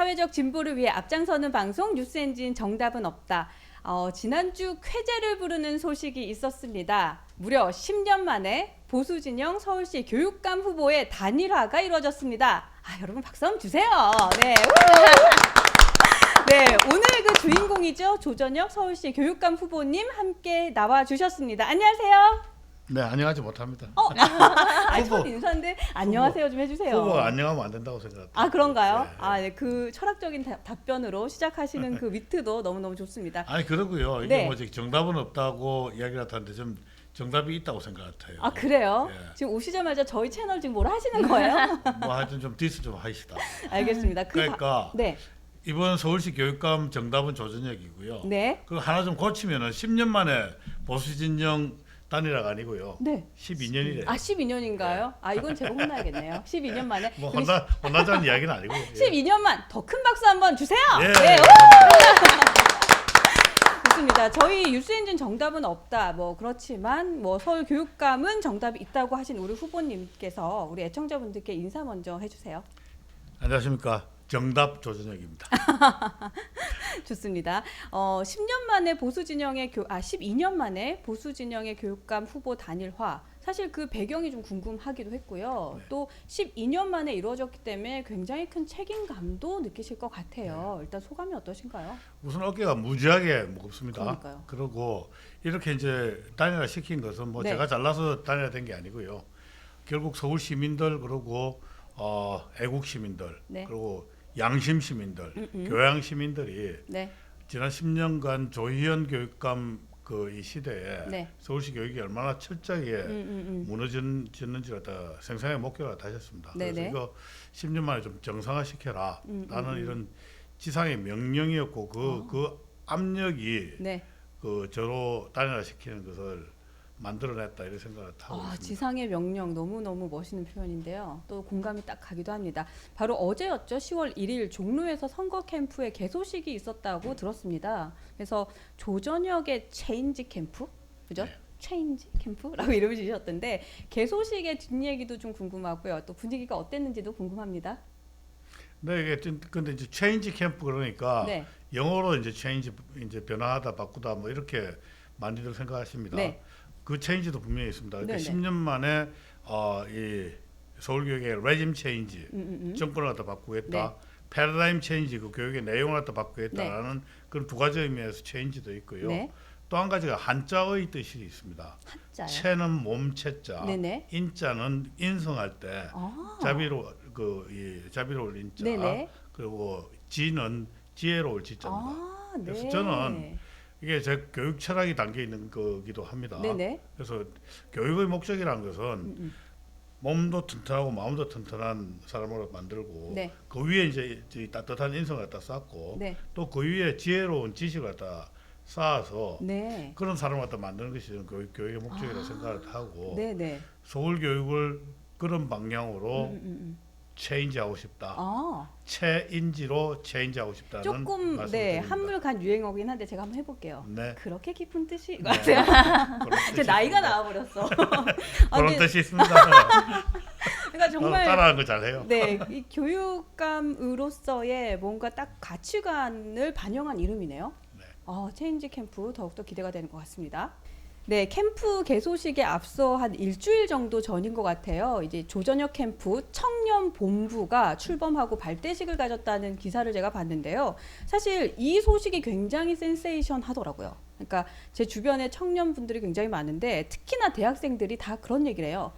사회적 진보를 위해 앞장서는 방송 뉴스엔진 정답은 없다. 지난주 쾌재를 부르는 소식이 있었습니다. 무려 10년 만에 보수진영 서울시 교육감 후보의 단일화가 이루어졌습니다. 여러분 박수 한번 주세요. 네. 네, 오늘 그 주인공이죠. 조전혁 서울시 교육감 후보님 함께 나와 주셨습니다. 안녕하세요. 네, 안녕하지 못합니다. 첫 인사인데 안녕하세요 좀 해주세요. 후보 안녕하면 안 된다고 생각합니다. 그런가요? 네. 네, 그 철학적인 답변으로 시작하시는 그 위트도 너무너무 좋습니다. 아니 그러고요. 이게 네. 뭐 정답은 없다고 이야기를 하는데 좀 정답이 있다고 생각해요. 그래요? 예. 지금 오시자마자 저희 채널 지금 뭐라 하시는 거예요? 뭐 하여튼 좀 디스 좀 하시다. 알겠습니다. 그러니까 네. 이번 서울시 교육감 정답은 조전혁이고요. 네. 그 하나 좀 고치면은 10년 만에 보수진영 단일화가 아니고요. 네. 12년이래요. 12년인가요? 이건 제가 혼나야겠네요. 12년 만에. 뭐 혼나자는 이야기는 아니고. 12년만 더 큰 박수 한번 주세요. 예. 네. 좋습니다. 저희 뉴스엔진 정답은 없다. 그렇지만 서울 교육감은 정답이 있다고 하신 우리 후보님께서 우리 애청자분들께 인사 먼저 해주세요. 안녕하십니까. 정답 조전혁입니다. 좋습니다. 10년 만에 12년 만에 보수진영의 교육감 후보 단일화. 사실 그 배경이 좀 궁금하기도 했고요. 네. 또 12년 만에 이루어졌기 때문에 굉장히 큰 책임감도 느끼실 것 같아요. 일단 소감이 어떠신가요? 우선 어깨가 무지하게 무겁습니다. 그러니까요. 그리고 이렇게 이제 단일화 시킨 것은 네. 제가 잘나서 단일화 된 게 아니고요. 결국 서울 시민들 그리고 애국 시민들 네. 그리고 양심 시민들, 교양 시민들이 네. 지난 10년간 조희연 교육감 이 시대에 네. 서울시 교육이 얼마나 철저하게 무너졌는지를 다 생생하게 목격을 하셨습니다. 네네. 그래서 이거 10년 만에 좀 정상화시켜라. 나는 이런 지상의 명령이었고 그 압력이 네. 저로 단일화시키는 것을 만들어냈다 이런 생각을 하고 있습니다. 지상의 명령 너무너무 멋있는 표현인데요. 또 공감이 딱 가기도 합니다. 바로 어제였죠. 10월 1일 종로에서 선거 캠프에 개소식이 있었다고 들었습니다. 그래서 조전혁의 체인지 캠프? 그죠? 네. 체인지 캠프라고 이름을 지으셨던데 개소식의 뒷얘기도 좀 궁금하고요. 또 분위기가 어땠는지도 궁금합니다. 네, 이게 근데 이제 체인지 캠프 그러니까 네. 영어로 이제 체인지 이제 변화하다 바꾸다 뭐 이렇게 많이들 생각하십니다. 네. 그 체인지도 분명히 있습니다. 그러니까 네네. 10년 만에 이 서울교육의 레짐 체인지, 정권을 갖다 바꾸겠다. 네. 패러다임 체인지, 그 교육의 내용을 갖다 바꾸겠다라는 그런 두 가지 의미에서 체인지도 있고요. 네. 또 한 가지가 한자의 뜻이 있습니다. 한자요? 체는 몸체자, 네네. 인자는 인성할 때 자비로울 인자, 네네. 그리고 지는 지혜로울 지자입니다. 네. 그래서 저는 이게 제 교육 철학이 담겨 있는 거기도 합니다. 네네. 그래서 교육의 목적이라는 것은 몸도 튼튼하고 마음도 튼튼한 사람으로 만들고 네. 그 위에 이제 따뜻한 인성을 갖다 쌓고 네. 또 그 위에 지혜로운 지식을 갖다 쌓아서 네. 그런 사람을 갖다 만드는 것이 저는 교육의 목적이라고 생각을 하고 네네. 서울 교육을 그런 방향으로 체인지하고 싶다. 체인지로 체인지하고 싶다는 조금 말씀을 드립니다. 한물 간 유행어긴 한데 제가 한번 해볼게요. 네. 그렇게 깊은 뜻이 네. 맞아요. 그런 제 뜻이 나이가 있습니다. 나와버렸어. 그런 근데 뜻이 있습니다. 그러니까 정말 따라하는 거 잘해요. 네, 이 교육감으로서의 뭔가 딱 가치관을 반영한 이름이네요. 네. 체인지 캠프 더욱더 기대가 되는 것 같습니다. 네, 캠프 개소식에 앞서 한 일주일 정도 전인 것 같아요. 이제 조전혁 캠프 청년 본부가 출범하고 발대식을 가졌다는 기사를 제가 봤는데요. 사실 이 소식이 굉장히 센세이션 하더라고요. 그러니까 제 주변에 청년분들이 굉장히 많은데 특히나 대학생들이 다 그런 얘기를 해요.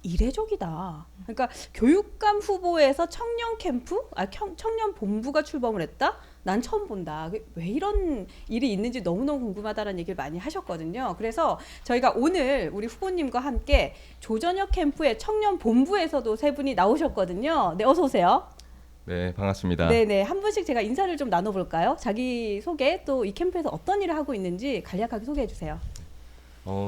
이례적이다. 그러니까 교육감 후보에서 청년 캠프, 청년 본부가 출범을 했다? 난 처음 본다. 왜 이런 일이 있는지 너무너무 궁금하다는 얘기를 많이 하셨거든요. 그래서 저희가 오늘 우리 후보님과 함께 조전혁 캠프의 청년 본부에서도 세 분이 나오셨거든요. 네, 어서 오세요. 네, 반갑습니다. 네네, 한 분씩 제가 인사를 좀 나눠볼까요? 자기 소개, 또 이 캠프에서 어떤 일을 하고 있는지 간략하게 소개해 주세요.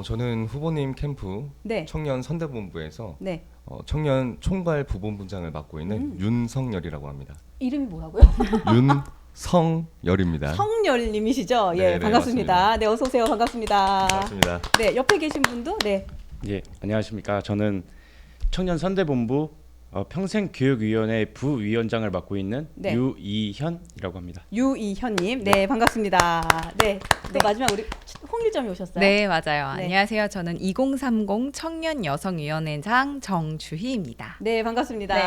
저는 후보님 캠프 네. 청년 선대본부에서 네. 청년 총괄 부본부장을 맡고 있는 윤성열이라고 합니다. 이름이 뭐라고요? 윤성열입니다. 성열님이시죠? 예, 네, 반갑습니다. 맞습니다. 네, 어서 오세요. 반갑습니다. 반갑습니다. 네, 옆에 계신 분도 네. 예, 안녕하십니까. 저는 청년 선대본부 평생교육위원회 부위원장을 맡고 있는 네. 유이현이라고 합니다. 유이현님, 네, 반갑습니다. 네, 또 마지막 우리 홍일점이 오셨어요. 네, 맞아요. 네. 안녕하세요. 저는 2030 청년 여성위원회장 정주희입니다. 네, 반갑습니다. 네.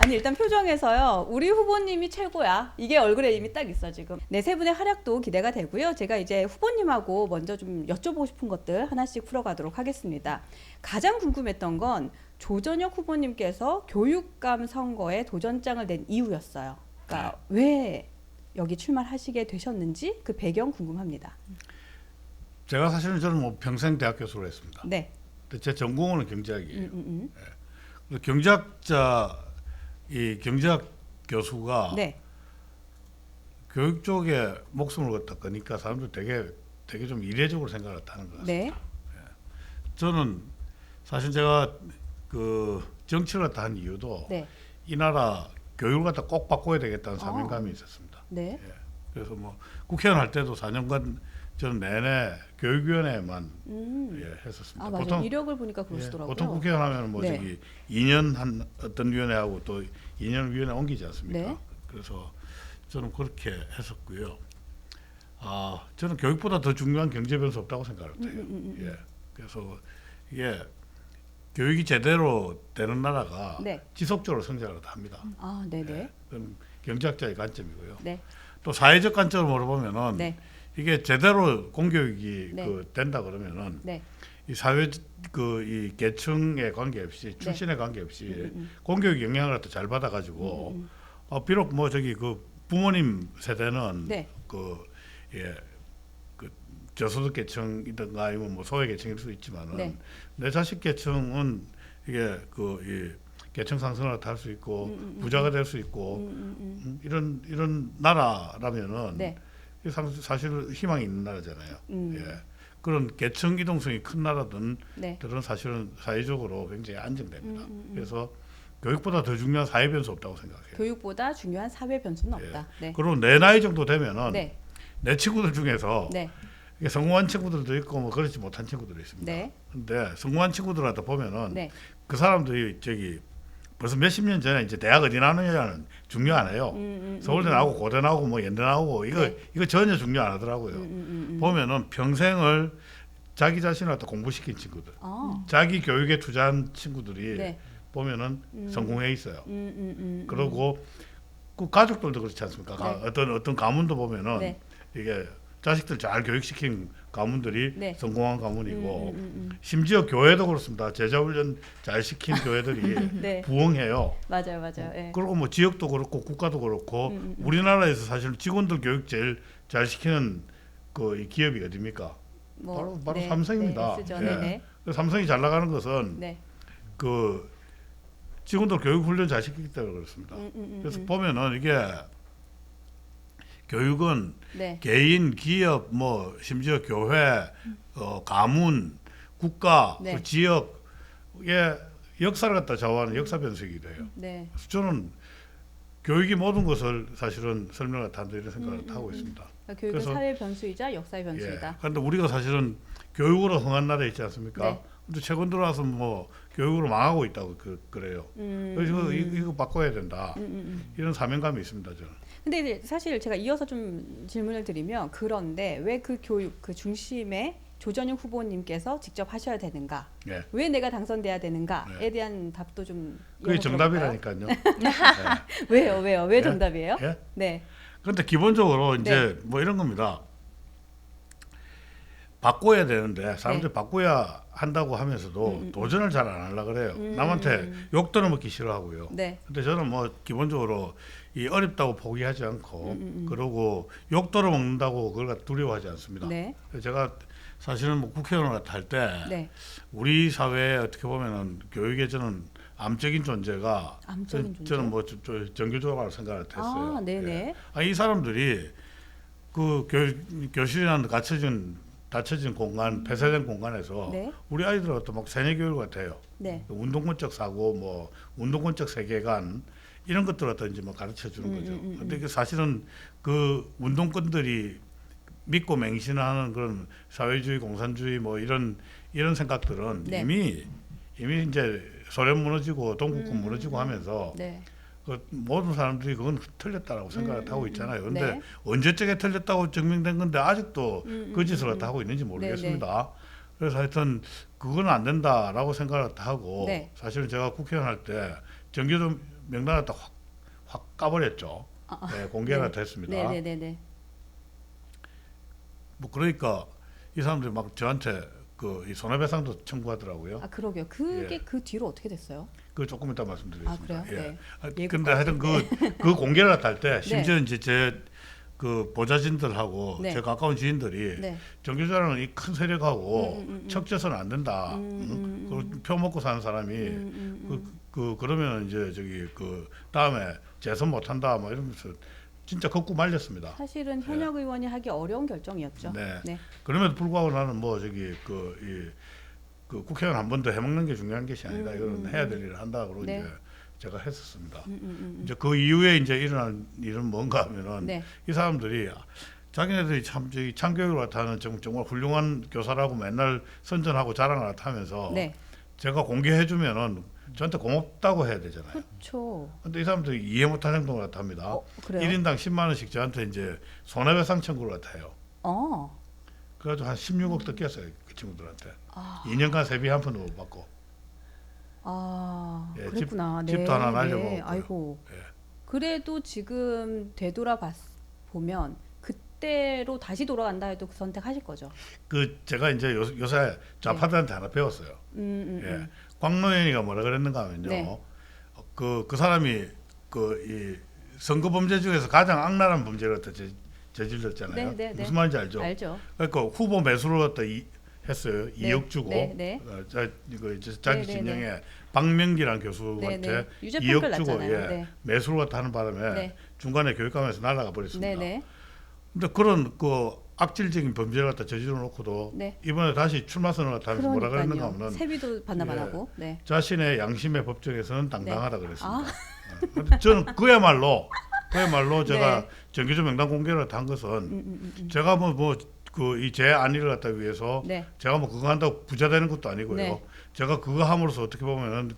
아니 일단 표정에서요. 우리 후보님이 최고야. 이게 얼굴에 이미 딱 있어 지금. 네, 세 분의 활약도 기대가 되고요. 제가 이제 후보님하고 먼저 좀 여쭤보고 싶은 것들 하나씩 풀어가도록 하겠습니다. 가장 궁금했던 건 조전혁 후보님께서 교육감 선거에 도전장을 낸 이유였어요. 그러니까 왜 여기 출마하시게 되셨는지 그 배경 궁금합니다. 제가 사실은 저는 뭐 평생 대학 교수를 했습니다. 네. 근데 제 전공은 경제학이에요. 음. 이 경제학 교수가 네. 교육 쪽에 목숨을 갖다 거니까 사람들 되게 좀 이례적으로 생각을 하는 것 같습니다. 네. 저는 사실 제가 그 정치를 갖다 한 이유도 네. 이 나라 교육을 갖다 꼭 바꿔야 되겠다는 사명감이 있었습니다. 네. 그래서 뭐 국회의원 할 때도 4년간 저는 내내 교육위원회만 했었습니다. 아, 맞아요. 이력을 보니까 그러시더라고요. 보통 국회의원 하면 뭐 네. 저기 2년 한 어떤 위원회하고 또 2년 위원회 옮기지 않습니까? 네. 그래서 저는 그렇게 했었고요. 저는 교육보다 더 중요한 경제 변수 없다고 생각을 해요. 예. 그래서 이게 교육이 제대로 되는 나라가 네. 지속적으로 성장을 합니다. 아, 네네. 예. 그건 경제학자의 관점이고요. 네. 또 사회적 관점으로 보면은 네. 이게 제대로 공교육이 네. 된다 그러면은 네. 이 사회 이 계층에 관계없이 출신에 관계없이 공교육 영향을 갖다 잘 받아가지고 비록 뭐 저기 그 부모님 세대는 네. 그 저소득 계층이든가 아니면 뭐 소외 계층일 수 있지만은 네. 내 자식 계층은 이게 이 계층 상승을 할 수 있고 부자가 될 수 있고 이런 나라라면은 네. 사실 희망이 있는 나라잖아요. 음. 예. 그런 계층 이동성이 큰 나라들은 네. 사실은 사회적으로 굉장히 안정됩니다. 그래서 교육보다 더 중요한 사회 변수 없다고 생각해요. 교육보다 중요한 사회 변수는 없다. 네. 그리고 내 나이 정도 되면은 네. 내 친구들 중에서 네. 이게 성공한 친구들도 있고 뭐 그렇지 못한 친구들도 있습니다. 네. 근데 성공한 친구들한테 보면은 네. 그 사람들이 저기 벌써 몇십 년 전에 이제 대학 어디 나오느냐는 중요 안 해요. 서울대 나오고 고대 나오고 뭐 연대 나오고 이거 전혀 중요 안 하더라고요. 보면은 평생을 자기 자신을 갖다 공부시킨 친구들, 아. 자기 교육에 투자한 친구들이 네. 보면은 성공해 있어요. 음. 그리고 그 가족들도 그렇지 않습니까? 네. 어떤 가문도 보면은 네. 이게 자식들 잘 교육시킨 가문들이 네. 성공한 가문이고 심지어 교회도 그렇습니다. 제자 훈련 잘 시킨 교회들이 네. 부흥해요. 맞아요. 예. 그리고 뭐 지역도 그렇고 국가도 그렇고 우리나라에서 사실 직원들 교육 제일 잘 시키는 이 기업이 어디입니까? 바로 네. 삼성입니다. 네. S죠. 예. 네네. 그래서 삼성이 잘 나가는 것은 네. 그 직원들 교육 훈련 잘 시키기 때문에 그렇습니다. 그래서 보면은 이게 교육은 네. 개인, 기업, 뭐 심지어 교회, 가문, 국가, 네. 그 지역의 역사를 갖다 좌우하는 역사 변수이기도 해요. 네. 그래서 저는 교육이 모든 것을 사실은 설명을 한다 이런 생각을 하고 있습니다. 그러니까 교육은 그래서- 사회 변수이자 역사의 변수이다. 그런데 우리가 사실은 교육으로 흥한 나라에 있지 않습니까? 네. 근데 최근 들어와서 뭐 교육으로 망하고 있다고 그래요. 그래서 이거 바꿔야 된다. 이런 사명감이 있습니다, 저는. 근데 이제 사실 제가 이어서 좀 질문을 드리면 그런데 왜 그 교육 그 중심에 조전혁 후보님께서 직접 하셔야 되는가? 예. 왜 내가 당선돼야 되는가에 네. 대한 답도 좀 그게 이어서 들어볼까요? 정답이라니까요. 왜요? 왜 예? 정답이에요? 예? 네. 그런데 기본적으로 네. 이제 뭐 이런 겁니다. 바꿔야 되는데 사람들이 바꿔야 한다고 하면서도 도전을 잘 안 하려고 그래요. 남한테 욕 들어먹기 싫어하고요. 네. 근데 저는 뭐 기본적으로 이 어렵다고 포기하지 않고 그러고 욕 들어먹는다고 그걸 갖다 두려워하지 않습니다. 네. 그래서 제가 사실은 뭐 국회의원을 할 때 네. 우리 사회에 어떻게 보면은 교육에 저는 암적인 존재가 암적인 존재? 저는 뭐 정교조라고 생각을 했어요. 아, 네네. 예. 이 사람들이 그 교실이라는 닫혀진 공간, 폐쇄된 공간에서 네. 우리 아이들한테 막 세뇌 교육을 같아요. 네. 운동권적 사고, 뭐 운동권적 세계관 이런 것들을 갖다 이제 뭐 가르쳐 주는 거죠. 근데 그 사실은 그 운동권들이 믿고 맹신하는 그런 사회주의, 공산주의 뭐 이런 생각들은 네. 이미 이제 소련 무너지고 동국권 무너지고 하면서 네. 그 모든 사람들이 그건 틀렸다라고 생각을 하고 있잖아요. 근데 네. 언제적에 틀렸다고 증명된 건데 아직도 그 짓을 갖다 하고 있는지 모르겠습니다. 그래서 하여튼 그건 안 된다라고 생각을 하고 네. 사실은 제가 국회의원 할 때 정교조 명단을 다 확 까버렸죠. 네, 공개를 다 했습니다. 네네네네. 뭐 그러니까 이 사람들이 막 저한테 이 손해배상도 청구하더라고요. 아 그러게요. 그게 예. 그 뒤로 어떻게 됐어요? 그 조금 이따 말씀드리겠습니다. 아, 그래요? 네. 근데 하여튼 그 공개를 할 때 심지어 네. 이제 제 그 보좌진들하고 네. 제 가까운 지인들이 네. 정교조라는 이 큰 세력하고 척져서는 안 된다. 그 표 먹고 사는 사람이 그러면 이제 그 다음에 재선 못 한다 뭐 이러면서 진짜 걷고 말렸습니다. 사실은 현역 의원이 하기 어려운 결정이었죠. 네. 그럼에도 불구하고 나는 뭐 그 국회의원 한 번 더 해먹는 게 중요한 것이 아니다. 이건 해야 될 일을 한다고 네. 이제 제가 했었습니다. 이제 그 이후에 이제 일어난 일은 뭔가 하면은 네. 이 사람들이 자기네들이 참 저기 참교육을 갖다는 정말 훌륭한 교사라고 맨날 선전하고 자랑을 하면서 네. 제가 공개해주면은 저한테 고맙다고 해야 되잖아요. 그렇죠. 근데 이 사람들이 이해 못하는 행동을 갖다 합니다. 그래요? 1인당 10만 원씩 저한테 이제 손해배상 청구를 갖다 해요. 그래가지고 한 16억 뜯겼어요 그 친구들한테. 2년간 세비 한 푼도 못 받고. 아, 예, 그랬구나. 집도 하나 날려먹었고요. 네. 아이고. 예. 그래도 지금 보면 그때로 다시 돌아간다 해도 그 선택하실 거죠. 제가 이제 요새 좌파들한테 하나 배웠어요. 예. 광노현이가 뭐라 그랬는가 하면요. 네. 그 사람이 이 선거 범죄 중에서 가장 악랄한 범죄를 갖다 저질렀잖아요. 네. 무슨 말인지 알죠? 알죠. 그러니까 후보 매수를 갖다 했어요. 네. 2억 주고 네. 자기 네. 진영에 박명기란 교수한테 유죄 2억 판결 주고 났잖아요. 네. 매수를 갖다 하는 바람에 네. 중간에 교육감에서 날아가 버렸습니다. 네네. 근데 그런 악질적인 범죄를 갖다 저질러 놓고도 네. 이번에 다시 출마 선언을 갖다 하면서 뭐라 그랬는가 하면 세비도 반납 안 예. 하고. 네. 자신의 양심의 법정에서는 당당하다 그랬습니다. 아. 근데 저는 그야말로 제가 네. 정규조 명단 공개를 한 것은 제가 제 안위를 갖다 위해서 네. 제가 그거 한다고 부자 되는 것도 아니고요. 네. 제가 그거 함으로써 어떻게 보면은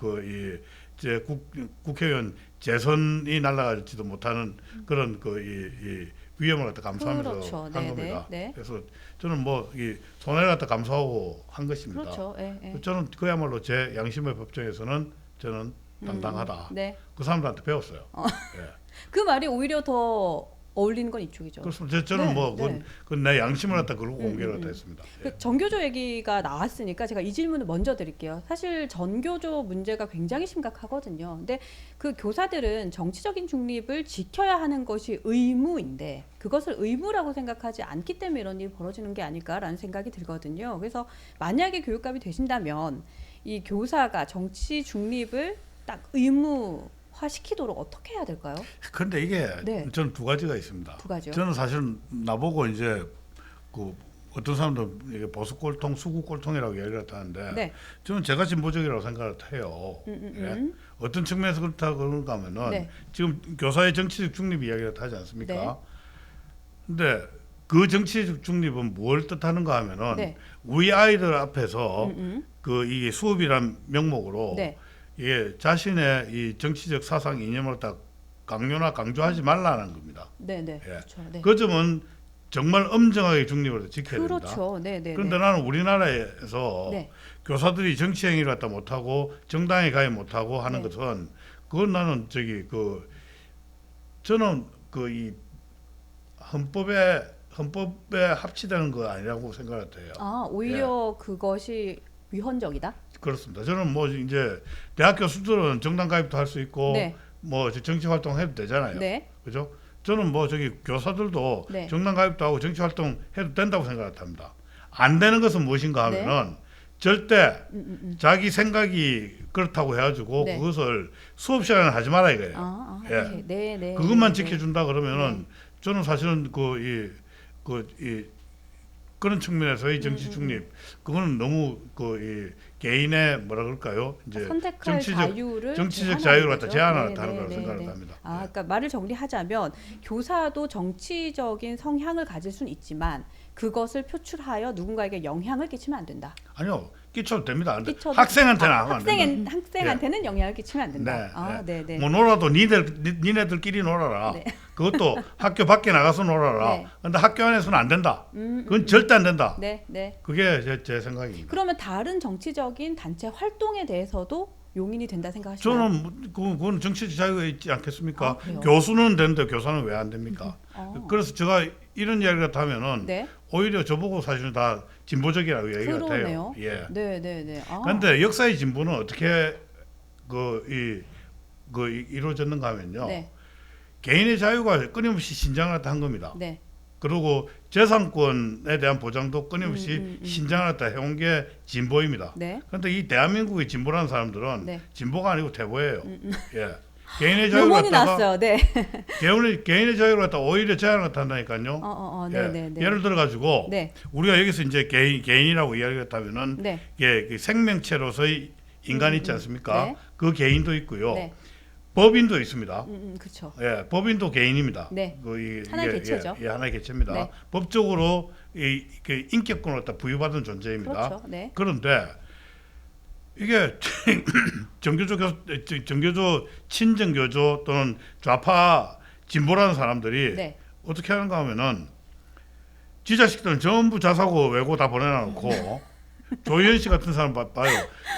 제 국회의원 재선이 날아갈지도 못하는 그런 이 위험을 갖다 감수하면서 그렇죠. 한 네, 겁니다. 네. 그래서 저는 이 손해를 갖다 감수하고 한 것입니다. 그렇죠. 예. 저는 그야말로 제 양심의 법정에서는 저는 당당하다. 네. 그 사람들한테 배웠어요. 예. 그 말이 오히려 더 어울리는 건 이쪽이죠. 그렇습니다. 저는 네. 그건 내 양심을 갖다 그러고 공개를 갖다 했습니다. 예. 그 전교조 얘기가 나왔으니까 제가 이 질문을 먼저 드릴게요. 사실 전교조 문제가 굉장히 심각하거든요. 근데 그 교사들은 정치적인 중립을 지켜야 하는 것이 의무인데 그것을 의무라고 생각하지 않기 때문에 이런 일이 벌어지는 게 아닐까라는 생각이 들거든요. 그래서 만약에 교육감이 되신다면 이 교사가 정치 중립을 딱 의무화시키도록 어떻게 해야 될까요? 그런데 이게 네. 저는 두 가지가 있습니다. 두 가지요. 저는 사실 나보고 이제 어떤 사람도 이게 보수 꼴통, 수구 꼴통이라고 얘기를 하는데 네. 저는 제가 진보적이라고 생각을 해요. 예? 어떤 측면에서 그렇다 그런가 하면은 네. 지금 교사의 정치적 중립 이야기를 하지 않습니까? 네. 근데 그 정치적 중립은 뭘 뜻하는가 하면은 네. 우리 아이들 앞에서 이 수업이란 명목으로 네. 예, 자신의 이 정치적 사상 이념을 딱 강요나 강조하지 말라는 겁니다. 네네. 예. 그렇죠. 네. 그 점은 정말 엄정하게 중립을 지켜야 됩니다. 그렇죠. 네네. 그런데 나는 우리나라에서 네. 교사들이 정치 행위를 갖다 못하고 정당에 가입 못하고 하는 네. 것은 그건 나는 저는 이 헌법에 합치되는 거 아니라고 생각을 해요. 아 오히려 그것이 위헌적이다. 그렇습니다. 저는 이제 대학 교수들은 정당 가입도 할 수 있고 네. 정치 활동해도 되잖아요. 네. 그죠? 저는 교사들도 네. 정당 가입도 하고 정치 활동 해도 된다고 생각합니다. 안 되는 것은 무엇인가 하면은 절대 자기 생각이 그렇다고 해가지고 네. 그것을 수업 시간에 하지 마라 이거예요. 예. 오케이. 네. 그것만 네. 지켜준다 그러면은 저는 사실은 그런 측면에서의 정치 중립 그거는 너무 이 개인의 뭐라 그럴까요? 이제 선택할 자유를 정치적 제한하는 자유를 갖다 거죠. 제한하는 네, 거라고 네, 생각을 네. 합니다. 아, 그러니까 말을 정리하자면 교사도 정치적인 성향을 가질 수는 있지만 그것을 표출하여 누군가에게 영향을 끼치면 안 된다. 아니요. 끼쳐도 됩니다. 근데 끼쳐도- 학생한테는 하면 안 된다. 학생한테는 영향을 끼치면 안 된다. 네, 아, 네, 네. 뭐 놀아도 니네들끼리 놀아라. 네. 그것도 학교 밖에 나가서 놀아라. 네. 근데 학교 안에서는 안 된다. 그건 절대 안 된다. 네, 네. 그게 제 생각입니다. 그러면 다른 정치적인 단체 활동에 대해서도 용인이 된다 생각하시나요? 저는 그건 정치 자유가 있지 않겠습니까? 아, 그래요? 교수는 되는데 교사는 왜 안 됩니까? 어. 그래서 제가 이런 이야기를 하면은 네. 오히려 저보고 사실은 다 진보적이라고 얘기가 그러네요. 돼요. 예. 네, 네, 네. 아. 그런데 역사의 진보는 어떻게 이루어졌는가 하면요. 네. 개인의 자유가 끊임없이 신장을 한 겁니다. 네. 그리고 재산권에 대한 보장도 끊임없이 신장을 해온 게 진보입니다. 네. 그런데 이 대한민국의 진보라는 사람들은 네. 진보가 아니고 퇴보예요. 예. 개인의 자유를 음원이 갖다가 났어요. 네. 개인의 자유를 갖다 오히려 제한을 한다니까요. 네, 예. 네, 네. 예를 들어 가지고 네. 우리가 여기서 이제 개인이라고 이야기를 하면은 네. 그 생명체로서의 인간이 있지 않습니까? 네. 그 개인도 있고요. 네. 법인도 있습니다. 그렇죠. 예, 법인도 개인입니다. 네. 하나의 이게, 개체죠. 예, 하나의 개체입니다. 네. 법적으로 그 인격권을 갖다 부여받은 존재입니다. 그렇죠. 네. 그런데 이게 정교조 친정교조 또는 좌파 진보라는 사람들이 네. 어떻게 하는가 하면은 지 자식들은 전부 자사고 외고 다 보내놔놓고 조희연 씨 같은 사람 봐요.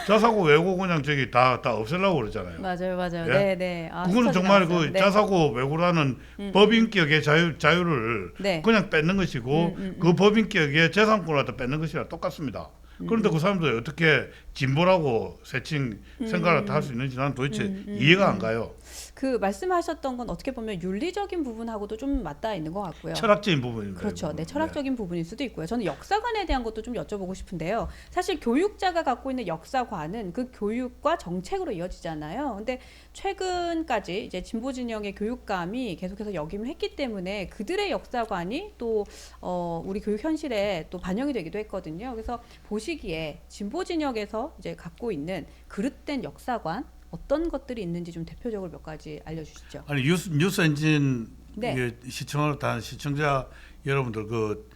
자사고 외고 그냥 저기 다 없애려고 그러잖아요. 맞아요, 맞아요. 예? 네, 네. 아, 그거는 스쳐지 정말 나왔어요. 그 네. 자사고 외고라는 법인격의 자유를 네. 그냥 뺏는 것이고 그 법인격의 재산권을 갖다 뺏는 것이랑 똑같습니다. 그런데 그 사람들이 어떻게 진보라고 세칭 생각을 할 수 있는지 나는 도대체 이해가 안 가요. 그 말씀하셨던 건 어떻게 보면 윤리적인 부분하고도 좀 맞닿아 있는 것 같고요. 철학적인 부분입니다. 그렇죠. 이 네, 부분은. 철학적인 부분일 수도 있고요. 저는 역사관에 대한 것도 좀 여쭤보고 싶은데요. 사실 교육자가 갖고 있는 역사관은 그 교육과 정책으로 이어지잖아요. 근데 최근까지 이제 진보 진영의 교육감이 계속해서 역임을 했기 때문에 그들의 역사관이 또 우리 교육 현실에 또 반영이 되기도 했거든요. 그래서 보시기에 진보 진영에서 이제 갖고 있는 그릇된 역사관 어떤 것들이 있는지 좀 대표적으로 몇 가지 알려주시죠. 아니 뉴스 엔진 네. 이게 시청을 단 시청자 여러분들 그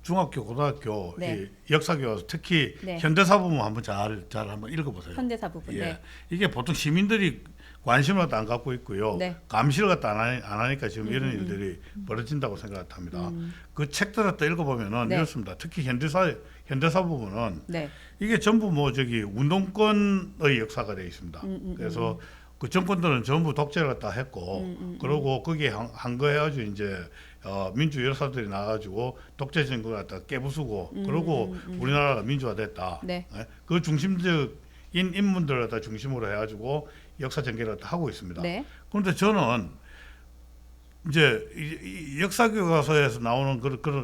중학교 고등학교 네. 이 역사 교과서 특히 네. 현대사 부분 한번 잘 한번 읽어보세요. 현대사 부분. 예. 네. 이게 보통 시민들이 관심을 갖다 안 갖고 있고요. 네. 감시를 갖다 안 하니까 지금 이런 일들이 벌어진다고 생각합니다. 그 책들 갖다 읽어보면은 네. 이렇습니다. 특히 현대사 부분은 네. 이게 전부 뭐 저기 운동권의 역사가 되어 있습니다. 그래서 그 정권들은 전부 독재를 갖다 했고, 그러고 거기에 한거해가지고 이제 민주 열사들이 나가지고 독재 정권을 갖다 깨부수고, 그러고 우리나라가 민주화됐다. 네. 예? 그 중심적인 인물들을 갖다 중심으로 해가지고 역사 전개를 갖다 하고 있습니다. 네. 그런데 저는 이제 이 역사 교과서에서 나오는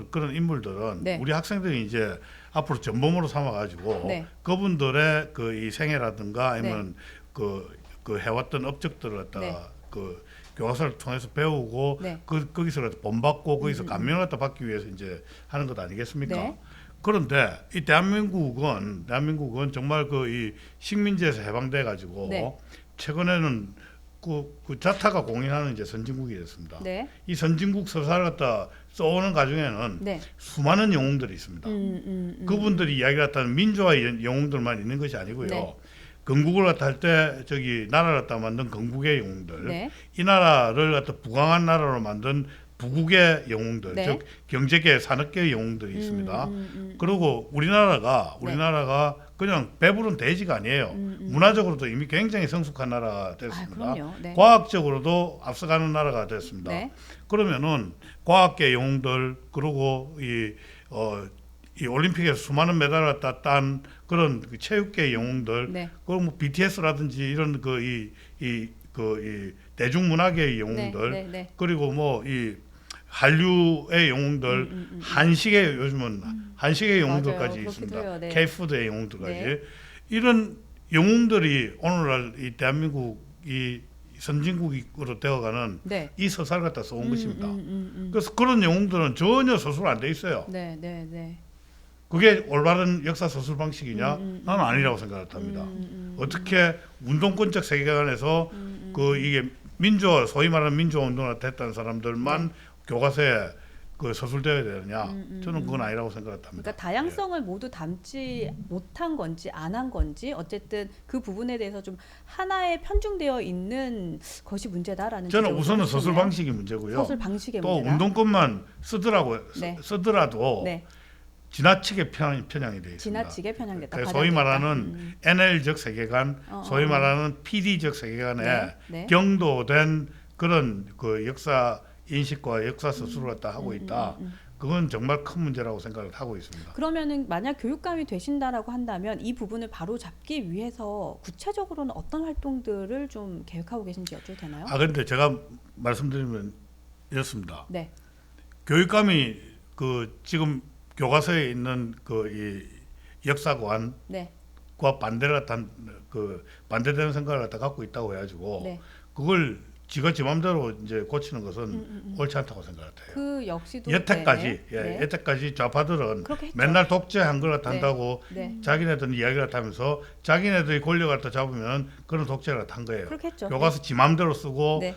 그런 인물들은 네. 우리 학생들이 이제 앞으로 전범으로 삼아가지고 네. 그분들의 그 이 생애라든가 아니면 그 해왔던 업적들을 갖다가 네. 그 교과서를 통해서 배우고 네. 거기서 갖다 본받고 거기서 감명을 갖다 받기 위해서 이제 하는 것 아니겠습니까? 네. 그런데 이 대한민국은 정말 그 이 식민지에서 해방돼 가지고 네. 최근에는 그 자타가 공인하는 이제 선진국이 됐습니다. 네. 이 선진국 서사를 갖다 써오는 과정에는 네. 수많은 영웅들이 있습니다. 그분들이 이야기 갖다는 민주화의 영웅들만 있는 것이 아니고요. 네. 건국을 갖다 할 때 저기 나라를 갖다 만든 건국의 영웅들, 네. 이 나라를 갖다 부강한 나라로 만든 부국의 영웅들, 네. 즉 경제계, 산업계의 영웅들이 있습니다. 그리고 우리나라가 그냥 배부른 돼지가 아니에요. 문화적으로도 이미 굉장히 성숙한 나라가 됐습니다. 그럼요. 네. 과학적으로도 앞서가는 나라가 됐습니다. 네. 그러면은 과학계 영웅들 그리고 이 올림픽에서 수많은 메달을 갖다 딴 그런 그 체육계 영웅들, 네. 그리고 뭐 BTS라든지 이런 이 대중문화계의 영웅들, 네, 네, 네. 그리고 뭐 이 한류의 영웅들, 한식의 요즘은 한식의 영웅들까지 맞아요. 있습니다. 그렇기도 해요. 네. K푸드의 영웅들까지 네. 이런 영웅들이 오늘날 이 대한민국 이 선진국으로 되어가는 네. 이 서사를 갖다 써온 것입니다. 그래서 그런 영웅들은 전혀 서술 안 돼 있어요. 네, 네, 네. 그게 올바른 역사 서술 방식이냐? 나는 아니라고 생각합니다. 어떻게 운동권적 세계관에서 그 이게 소위 말하는 민주화 운동을 했다는 사람들만 교과서에 그 서술되어야 되느냐? 저는 그건 아니라고 생각합니다. 그러니까 다양성을 모두 담지 못한 건지 안 한 건지 어쨌든 그 부분에 대해서 좀 하나에 편중되어 있는 것이 문제다라는. 저는 지적을 우선은 해주시네요. 서술 방식이 문제고요. 서술 방식의 또 문제다. 운동권만 네. 쓰더라도 네, 지나치게 편향이 되어 있습니다. 지나치게 편향됐다. 그래서 소위 과장됐다. 말하는 NL적 세계관, 소위 말하는 PD적 세계관에 네, 네. 경도된 그런 그 역사 인식과 역사 서술을 갖다 하고 있다. 그건 정말 큰 문제라고 생각을 하고 있습니다. 그러면은 만약 교육감이 되신다라고 한다면 이 부분을 바로 잡기 위해서 구체적으로는 어떤 활동들을 좀 계획하고 계신지 여쭤도 되나요? 그런데 제가 말씀드리면 이렇습니다. 네, 교육감이 그 지금 교과서에 있는 그 이 역사관과 네, 반대를 갖다 그 반대되는 생각을 갖다 갖고 있다고 해가지고 네. 그걸 지가 지 맘대로 이제 고치는 것은 옳지 않다고 생각해요. 그 역시도 여태까지 네, 네. 여태까지 좌파들은 그렇게 했죠. 맨날 독재한 걸 갖다 네. 한다고 네, 자기네들은 이야기를 하면서 자기네들이 권력을 갖다 잡으면 그런 독재를 갖다 한 거예요. 그렇게 했죠. 교과서 지 맘대로 쓰고 네.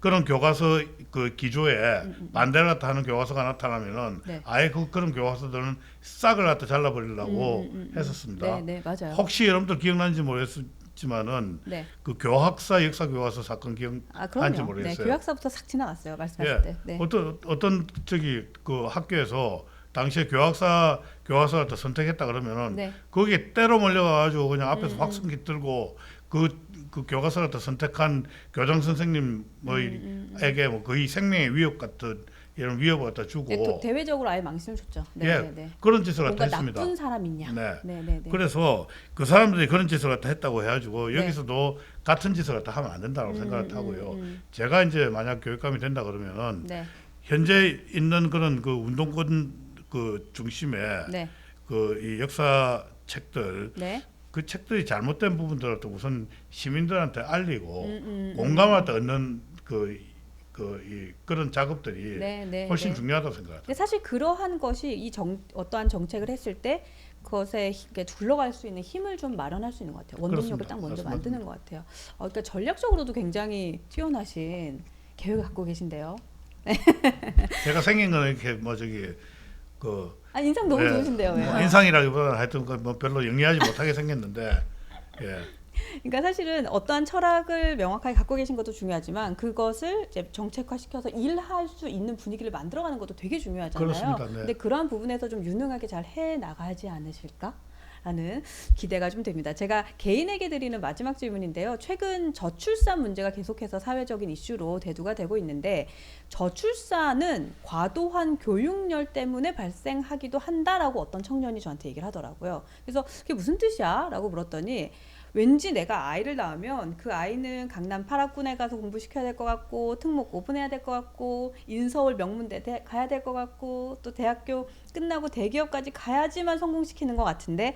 그런 교과서 그 기조에 반대를 갖다 하는 교과서가 나타나면은 네. 아예 그런 교과서들은 싹을 갖다 잘라버리려고 했었습니다. 네, 네, 맞아요. 혹시 여러분들 기억나는지 모르겠지만은 네. 그 교학사 역사 교과서 사건 기억하는지 그럼요. 네, 모르겠어요. 교학사부터 싹 지나갔어요. 말씀하실 예. 때. 네. 어떤 저기 그 학교에서 당시에 교학사 교과서 갖다 선택했다 그러면은 네. 거기에 때로 몰려가지고 그냥 앞에서 확성기 들고 그 교과서 갖다 선택한 교장 선생님 뭐에게 뭐 거의 생명의 위협 같은 이런 위협을 갖다 주고 네, 또 대외적으로 아예 망신을 줬죠. 네, 예, 네, 네. 그런 짓을 갖다 뭔가 했습니다. 나쁜 사람이냐. 네. 네, 네, 네. 그래서 그 사람들이 그런 짓을 갖다 했다고 해가지고 네. 여기서도 같은 짓을 갖다 하면 안 된다고 생각을 하고요. 제가 이제 만약 교육감이 된다 그러면은 네, 현재 있는 그런 그 운동권 그 중심에 네, 그 이 역사 책들 네. 그 책들이 잘못된 부분들을 또 우선 시민들한테 알리고 공감을 갖다 얻는 그런 작업들이 네, 네, 훨씬 네. 중요하다고 생각합니다. 근데 사실 그러한 것이 어떠한 정책을 했을 때 그것에 이렇게 굴러갈 수 있는 힘을 좀 마련할 수 있는 것 같아요. 원동력을 그렇습니다. 딱 먼저 그렇습니다. 만드는 것 같아요. 그러니까 전략적으로도 굉장히 뛰어나신 계획을 갖고 계신데요. 제가 생긴 거는 이렇게 뭐 저기 그 인상 너무 예, 좋으신데요. 왜요? 뭐 인상이라기보다는 하여튼 그뭐 별로 영리하지 못하게 생겼는데 예. 그러니까 사실은 어떠한 철학을 명확하게 갖고 계신 것도 중요하지만 그것을 이제 정책화시켜서 일할 수 있는 분위기를 만들어가는 것도 되게 중요하잖아요. 그렇습니다. 네. 근데 그러한 부분에서 좀 유능하게 잘 해 나가지 않으실까? 라는 기대가 좀 됩니다. 제가 개인에게 드리는 마지막 질문인데요. 최근 저출산 문제가 계속해서 사회적인 이슈로 대두가 되고 있는데 저출산은 과도한 교육열 때문에 발생하기도 한다라고 어떤 청년이 저한테 얘기를 하더라고요. 그래서 그게 무슨 뜻이야? 라고 물었더니 왠지 내가 아이를 낳으면 그 아이는 강남 8학군에 가서 공부시켜야 될 것 같고 특목 고분해야 될 것 같고 인서울 명문대 가야 될 것 같고 또 대학교 끝나고 대기업까지 가야지만 성공시키는 것 같은데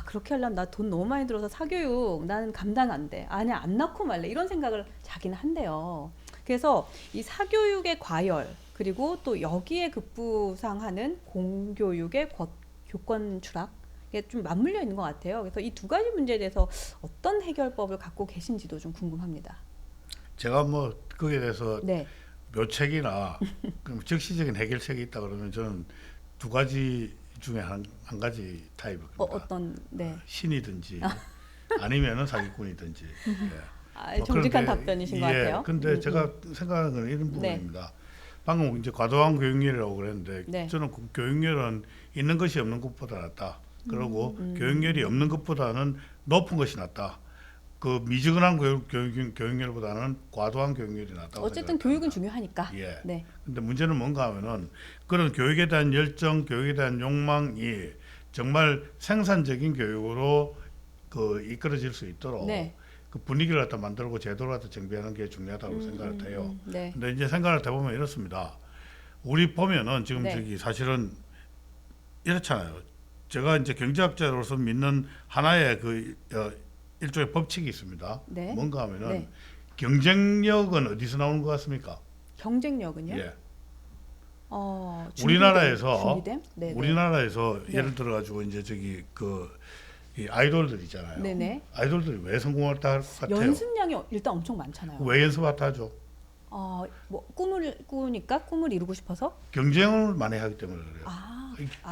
그렇게 하려면 나 돈 너무 많이 들어서 사교육 나는 감당 안 돼. 아니야 안 낳고 말래. 이런 생각을 자기는 한대요. 그래서 이 사교육의 과열 그리고 또 여기에 급부상하는 공교육의 교권 추락 이게 좀 맞물려 있는 것 같아요. 그래서 이 두 가지 문제에 대해서 어떤 해결법을 갖고 계신지도 좀 궁금합니다. 제가 뭐 거기에 대해서 네. 묘책이나 그럼 즉시적인 해결책이 있다 그러면 저는 두 가지 중에 한 가지 타입입니다. 어떤 네. 신이든지 아니면은 사기꾼이든지. 예. 정직한 그런데, 답변이신 것 같아요. 근데 제가 생각하는 건 이런 부분입니다. 방금 이제 과도한 교육열이라고 그랬는데 네. 저는 그 교육열은 있는 것이 없는 것보다 낫다. 그리고 교육열이 없는 것보다는 높은 것이 낫다. 그 미지근한 교육열보다는 과도한 교육열이 낫다고 어쨌든 생각합니다. 교육은 중요하니까. 예. 네. 근데 문제는 뭔가 하면은 그런 교육에 대한 열정, 교육에 대한 욕망이 정말 생산적인 교육으로 이끌어질 수 있도록 네. 그 분위기를 갖다 만들고 제도를 갖다 정비하는 게 중요하다고 생각을 해요. 네. 근데 이제 생각을 해보면 이렇습니다. 우리 보면은 지금 네. 저기 사실은 이렇잖아요. 제가 이제 경제학자로서 믿는 하나의 일종의 법칙이 있습니다. 네. 뭔가 하면은 네. 경쟁력은 어디서 나오는 것 같습니까? 경쟁력은요? 예. 준비됨? 네, 우리나라에서 네. 예를 들어 가지고 이제 저기 이 아이돌들 있잖아요. 네네. 아이돌들이 왜 성공할 것 같아요? 연습량이 일단 엄청 많잖아요. 왜 연습을 하죠? 뭐 꿈을 꾸니까 꿈을 이루고 싶어서 경쟁을 많이 하기 때문에 그래요.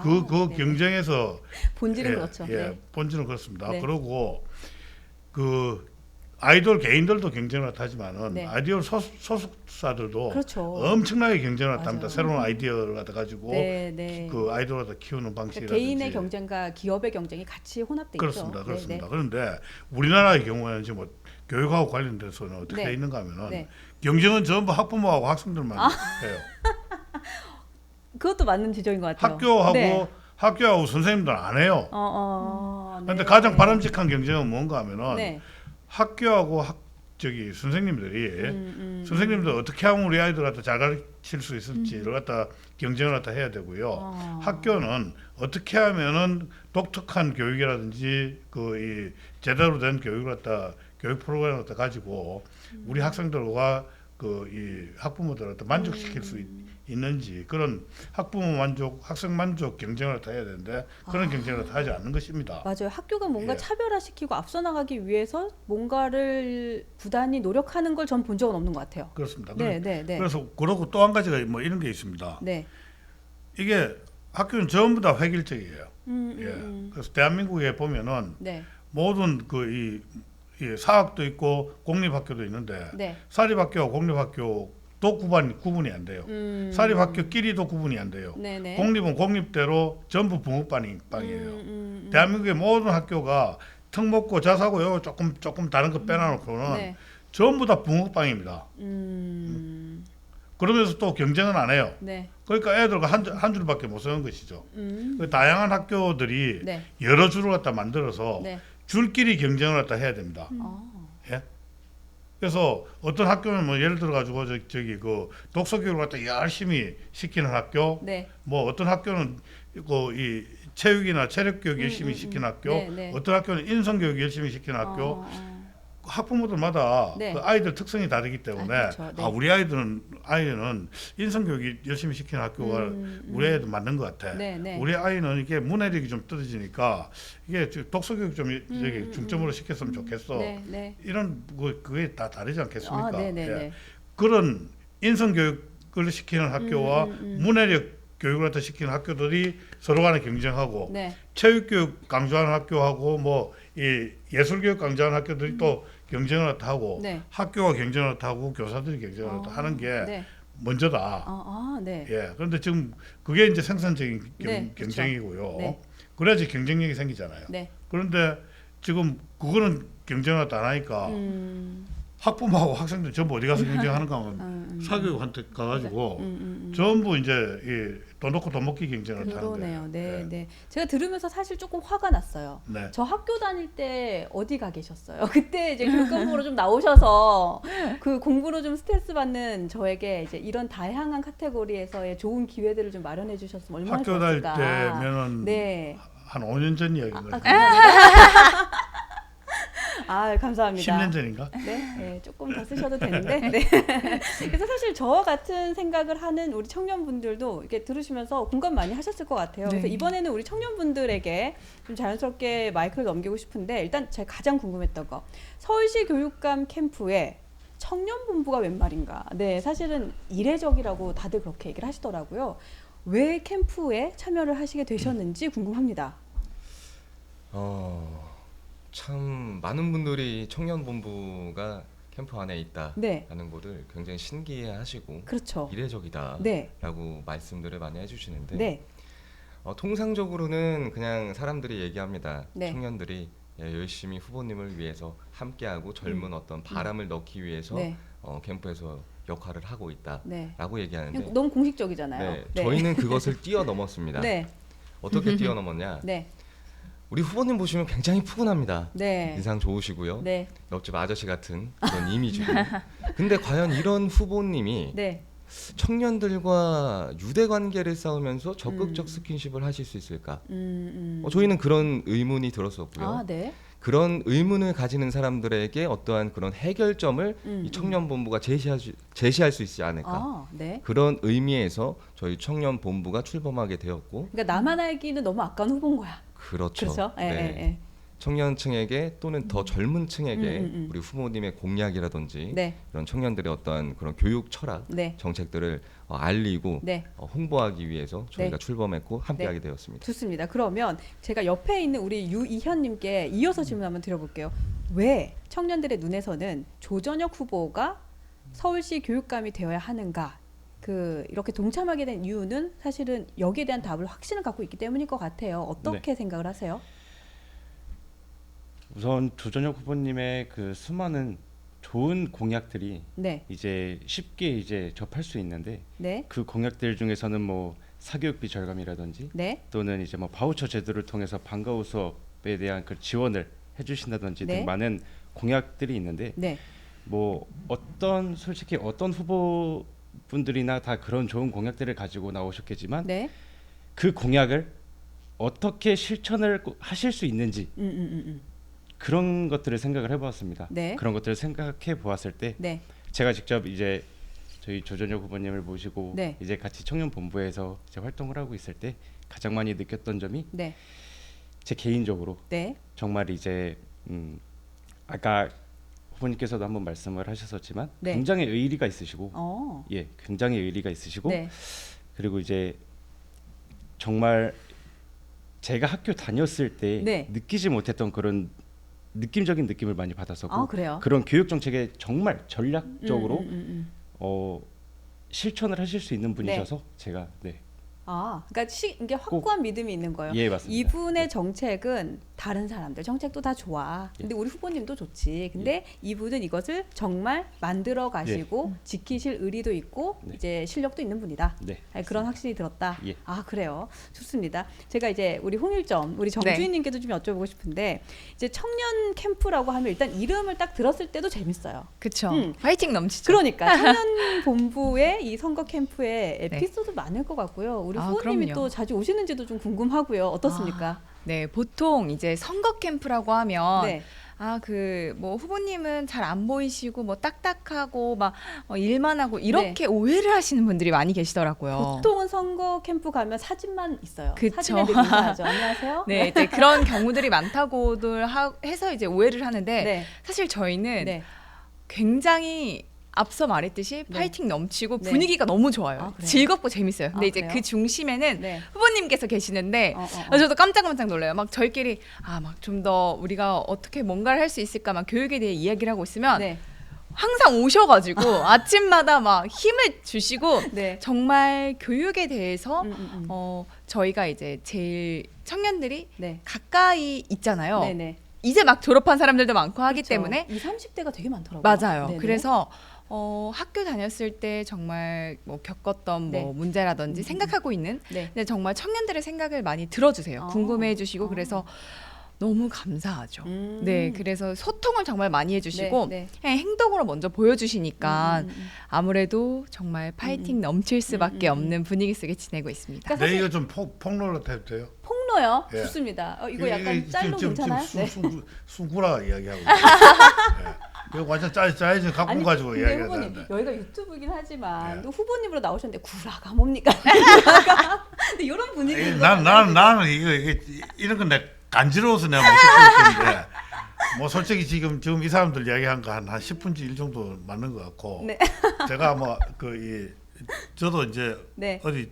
그 네. 경쟁에서 본질은 예, 그렇죠. 예, 네. 본질은 그렇습니다. 네. 그리고 그 아이돌 개인들도 경쟁을 하지만은 네. 아이돌 소속사들도 그렇죠. 엄청나게 경쟁을 합니다. 맞아요. 새로운 아이디어를 갖다 가지고 네, 네. 그 아이돌을 갖다 키우는 그러니까 방식이라든지 개인의 경쟁과 기업의 경쟁이 같이 혼합돼 그렇습니다. 있죠. 그렇습니다. 네, 그런데 우리나라의 경우에는 지금 뭐 교육하고 관련돼서는 어떻게 네. 돼 있는가 하면은 네. 경쟁은 전부 학부모하고 학생들만 해요. 그것도 맞는 지적인 것 같아요. 학교하고 선생님들은 안 해요. 그런데 네. 가장 바람직한 경쟁은 뭔가 하면은 네. 학교하고 선생님들이 선생님들 어떻게 하면 우리 아이들 갖다 잘 가르칠 수 있을지를 갖다 경쟁을 갖다 해야 되고요. 학교는 어떻게 하면은 독특한 교육이라든지 이 제대로 된 교육을 갖다 교육 프로그램을 갖다 가지고 우리 학생들과 이 학부모들을 갖다 만족시킬 수 있는지 그런 학부모 만족, 학생 만족 경쟁을 다 해야 되는데 그런 경쟁을 다 하지 않는 것입니다. 맞아요. 학교가 뭔가 예. 차별화시키고 앞서 나가기 위해서 뭔가를 부단히 노력하는 걸 전 본 적은 없는 것 같아요. 그렇습니다. 네, 네, 네. 그래서 그러고 또 한 가지가 뭐 이런 게 있습니다. 네. 이게 학교는 전부 다 획일적이에요. 그래서 대한민국에 보면은 네. 모든 이 사학도 있고 공립학교도 있는데 네. 사립학교와 공립학교도 구분이 안 돼요. 사립학교끼리도 구분이 안 돼요. 네, 네. 공립은 공립대로 전부 붕어빵이에요. 대한민국의 모든 학교가 특목고, 자사고 요 조금 다른 거 빼놔놓고는 네. 전부 다 붕어빵입니다. 그러면서 또 경쟁은 안 해요. 네. 그러니까 애들과 한 줄밖에 못 쓰는 것이죠. 그 다양한 학교들이 네. 여러 줄을 갖다 만들어서 네. 줄끼리 경쟁을 갖다 해야 됩니다. 예? 그래서 어떤 학교는 뭐 예를 들어 가지고 저기 그 독서 교육을 갖다 열심히 시키는 학교, 네. 뭐 어떤 학교는 이 체육이나 체력 교육 열심히 시키는 학교, 네, 네. 어떤 학교는 인성 교육 열심히 시키는 학교. 학부모들마다 네. 그 아이들 특성이 다르기 때문에 그렇죠. 네. 우리 아이는 인성 교육 열심히 시키는 학교가 우리 애도 맞는 것 같아. 네, 네. 우리 아이는 이게 문해력이 좀 떨어지니까 이게 독서 교육 좀 저기 중점으로 시켰으면 좋겠어. 네, 네. 이런 그게 다 다르지 않겠습니까? 네, 네, 예. 네. 그런 인성 교육을 시키는 학교와 문해력 교육을 갖다 시키는 학교들이 서로 간에 경쟁하고 네. 체육 교육 강조하는 학교하고 뭐 이 예술 교육 강조하는 학교들이 또 경쟁을 갖다 하고 네. 학교가 경쟁을 갖다 하고 교사들이 경쟁을 갖다 하는 게 네. 먼저다. 네. 예. 그런데 지금 그게 이제 생산적인 네, 그렇죠. 경쟁이고요. 네. 그래야지 경쟁력이 생기잖아요. 네. 그런데 지금 그거는 경쟁을 갖다 안 하니까 학부모하고 학생들 전부 어디 가서 경쟁하는가 하면 사교육한테 가가지고 전부 이제 돈 놓고 돈 먹기 경쟁을 하는 그러네요. 거예요. 네, 예. 네. 제가 들으면서 사실 조금 화가 났어요. 네. 저 학교 다닐 때 어디 가 계셨어요? 그때 이제 교육공부로 좀 나오셔서 그 공부로 좀 스트레스 받는 저에게 이제 이런 다양한 카테고리에서의 좋은 기회들을 좀 마련해 주셨으면 얼마나 학교 다닐 좋았을까. 때면은 네. 한 5년 전 이야기인 거죠. 감사합니다. 감사합니다. 10년 전인가? 네, 네, 조금 더 쓰셔도 되는데. 네. 그래서 사실 저와 같은 생각을 하는 우리 청년분들도 이렇게 들으시면서 공감 많이 하셨을 것 같아요. 그래서 네. 이번에는 우리 청년분들에게 좀 자연스럽게 마이크를 넘기고 싶은데 일단 제가 가장 궁금했던 거 서울시 교육감 캠프에 청년본부가 웬 말인가? 네, 사실은 이례적이라고 다들 그렇게 얘기를 하시더라고요. 왜 캠프에 참여를 하시게 되셨는지 궁금합니다. 참 많은 분들이 청년본부가 캠프 안에 있다라는 네, 거를 굉장히 신기해하시고 그렇죠. 이례적이다라고 네, 말씀들을 많이 해주시는데 네, 통상적으로는 그냥 사람들이 얘기합니다. 네. 청년들이 열심히 후보님을 위해서 함께하고 젊은 어떤 바람을 넣기 위해서 네, 캠프에서 역할을 하고 있다라고 네. 얘기하는데 그냥 너무 공식적이잖아요. 네, 저희는 그것을 뛰어넘었습니다. 네, 어떻게 뛰어넘었냐? 네, 우리 후보님 보시면 굉장히 푸근합니다. 네, 인상 좋으시고요. 네, 옆집 아저씨 같은 그런 이미지고. 근데 과연 이런 후보님이 네. 청년들과 유대 관계를 쌓으면서 적극적 스킨십을 하실 수 있을까? 저희는 그런 의문이 들었었고요. 아, 네. 그런 의문을 가지는 사람들에게 어떠한 그런 해결점을 이 청년본부가 제시할 수 있지 않을까? 아, 네. 그런 의미에서 저희 청년본부가 출범하게 되었고, 그러니까 나만 알기는 너무 아까운 후보인 거야. 그렇죠. 그렇죠? 예, 네. 예, 예. 청년층에게 또는 더 젊은 층에게 음. 우리 후보님의 공약이라든지 네. 이런 청년들의 어떠한 그런 교육 철학 네. 정책들을 알리고 네. 홍보하기 위해서 저희가 네. 출범했고 함께하게 네. 되었습니다. 좋습니다. 그러면 제가 옆에 있는 우리 유이현님께 이어서 질문 한번 드려볼게요. 왜 청년들의 눈에서는 조전혁 후보가 서울시 교육감이 되어야 하는가? 이렇게 동참하게 된 이유는 사실은 여기에 대한 답을 확신을 갖고 있기 때문일 것 같아요. 어떻게 생각을 하세요? 우선 조전혁 후보님의 그 수많은 좋은 공약들이 네, 이제 쉽게 이제 접할 수 있는데 네, 그 공약들 중에서는 뭐 사교육비 절감이라든지 네, 또는 이제 뭐 바우처 제도를 통해서 방과후 수업에 대한 그 지원을 해주신다든지 네. 등 많은 공약들이 있는데 네, 뭐 솔직히 어떤 후보분들이나 다 그런 좋은 공약들을 가지고 나오셨겠지만 네. 그 공약을 어떻게 실천을 하실 수 있는지 그런 것들을 생각을 해보았습니다. 네. 그런 것들을 생각해 보았을 때 네, 제가 직접 이제 저희 조전혁 후보님을 모시고 네. 이제 같이 청년 본부에서 이제 활동을 하고 있을 때 가장 많이 느꼈던 점이 네, 제 개인적으로 네, 정말 이제 아까 후보님께서도 한번 말씀을 하셨었지만 네. 굉장히 의리가 있으시고 예, 굉장히 의리가 있으시고 네, 그리고 이제 정말 제가 학교 다녔을 때 네. 느끼지 못했던 그런 느낌적인 느낌을 많이 받았었고 그래요. 그런 교육 정책에 정말 전략적으로 음. 실천을 하실 수 있는 분이셔서 제가 네. 그러니까 이게 확고한 믿음이 있는 거예요. 예, 맞습니다. 이분의 정책은 다른 사람들 정책도 다 좋아. 근데 우리 후보님도 좋지. 근데 이분은 이것을 정말 만들어 가시고 지키실 의리도 있고 네. 이제 실력도 있는 분이다. 네, 그런 확신이 들었다. 예. 그래요. 좋습니다. 제가 이제 우리 홍일점, 우리 정주인님께도 좀 여쭤보고 싶은데 이제 청년 캠프라고 하면 일단 이름을 딱 들었을 때도 재밌어요. 그쵸. 음. 파이팅 넘치죠. 그러니까 청년 본부의 이 선거 캠프에 에피소드 많을 것 같고요. 우리 후보님이 그럼요. 또 자주 오시는지도 좀 궁금하고요. 어떻습니까? 네, 보통 이제 선거 캠프라고 하면 네. 뭐 후보님은 잘 안 보이시고 뭐 딱딱하고 막 일만 하고 이렇게 오해를 하시는 분들이 많이 계시더라고요. 보통은 선거 캠프 가면 사진만 있어요. 그쵸. 사진에 늘 인사하죠. 안녕하세요. 네, 이제 그런 경우들이 많다고들 해서 이제 오해를 하는데 네. 사실 저희는 네. 굉장히 앞서 말했듯이 네. 파이팅 넘치고 네. 분위기가 너무 좋아요. 그래요? 즐겁고 재밌어요. 근데 이제 그래요? 그 중심에는 네. 후보님께서 계시는데 어. 저도 깜짝깜짝 놀라요. 막 저희끼리 막 좀 더 우리가 어떻게 뭔가를 할 수 있을까 막 교육에 대해 이야기를 하고 있으면 네. 항상 오셔가지고 아침마다 막 힘을 주시고 네. 정말 교육에 대해서 음. 저희가 이제 제일 청년들이 네. 가까이 있잖아요. 네네. 이제 막 졸업한 사람들도 많고 하기 그렇죠. 때문에 20, 30대가 되게 많더라고요. 맞아요. 네네. 그래서 학교 다녔을 때 정말 뭐 겪었던 네. 뭐 문제라든지 생각하고 있는 네. 근데 정말 청년들의 생각을 많이 들어주세요. 궁금해해 주시고 그래서 너무 감사하죠. 네, 그래서 소통을 정말 많이 해주시고 네. 그냥 행동으로 먼저 보여주시니까 아무래도 정말 파이팅 넘칠 수밖에 없는 분위기 속에 지내고 있습니다. 그러니까 네, 이거 좀 폭로로 해도 돼요? 폭로요? 예. 좋습니다. 이거 약간 짤로 괜찮아요? 네. 수구라 이야기하고 네. 이거 완전 짜이즈 갖고 가지고 근데 이야기해야 후보님 되는데. 여기가 유튜브긴 하지만 네. 또 후보님으로 나오셨는데 구라가 뭡니까? 구라가. 근데 이런 분위기. 나는 이게 이런 건 내가 간지러워서 내가 못 듣고 있는데 뭐 솔직히 지금 이 사람들 이야기한 거 한 10분의 1 정도 맞는 것 같고 네. 제가 저도 이제 네. 어디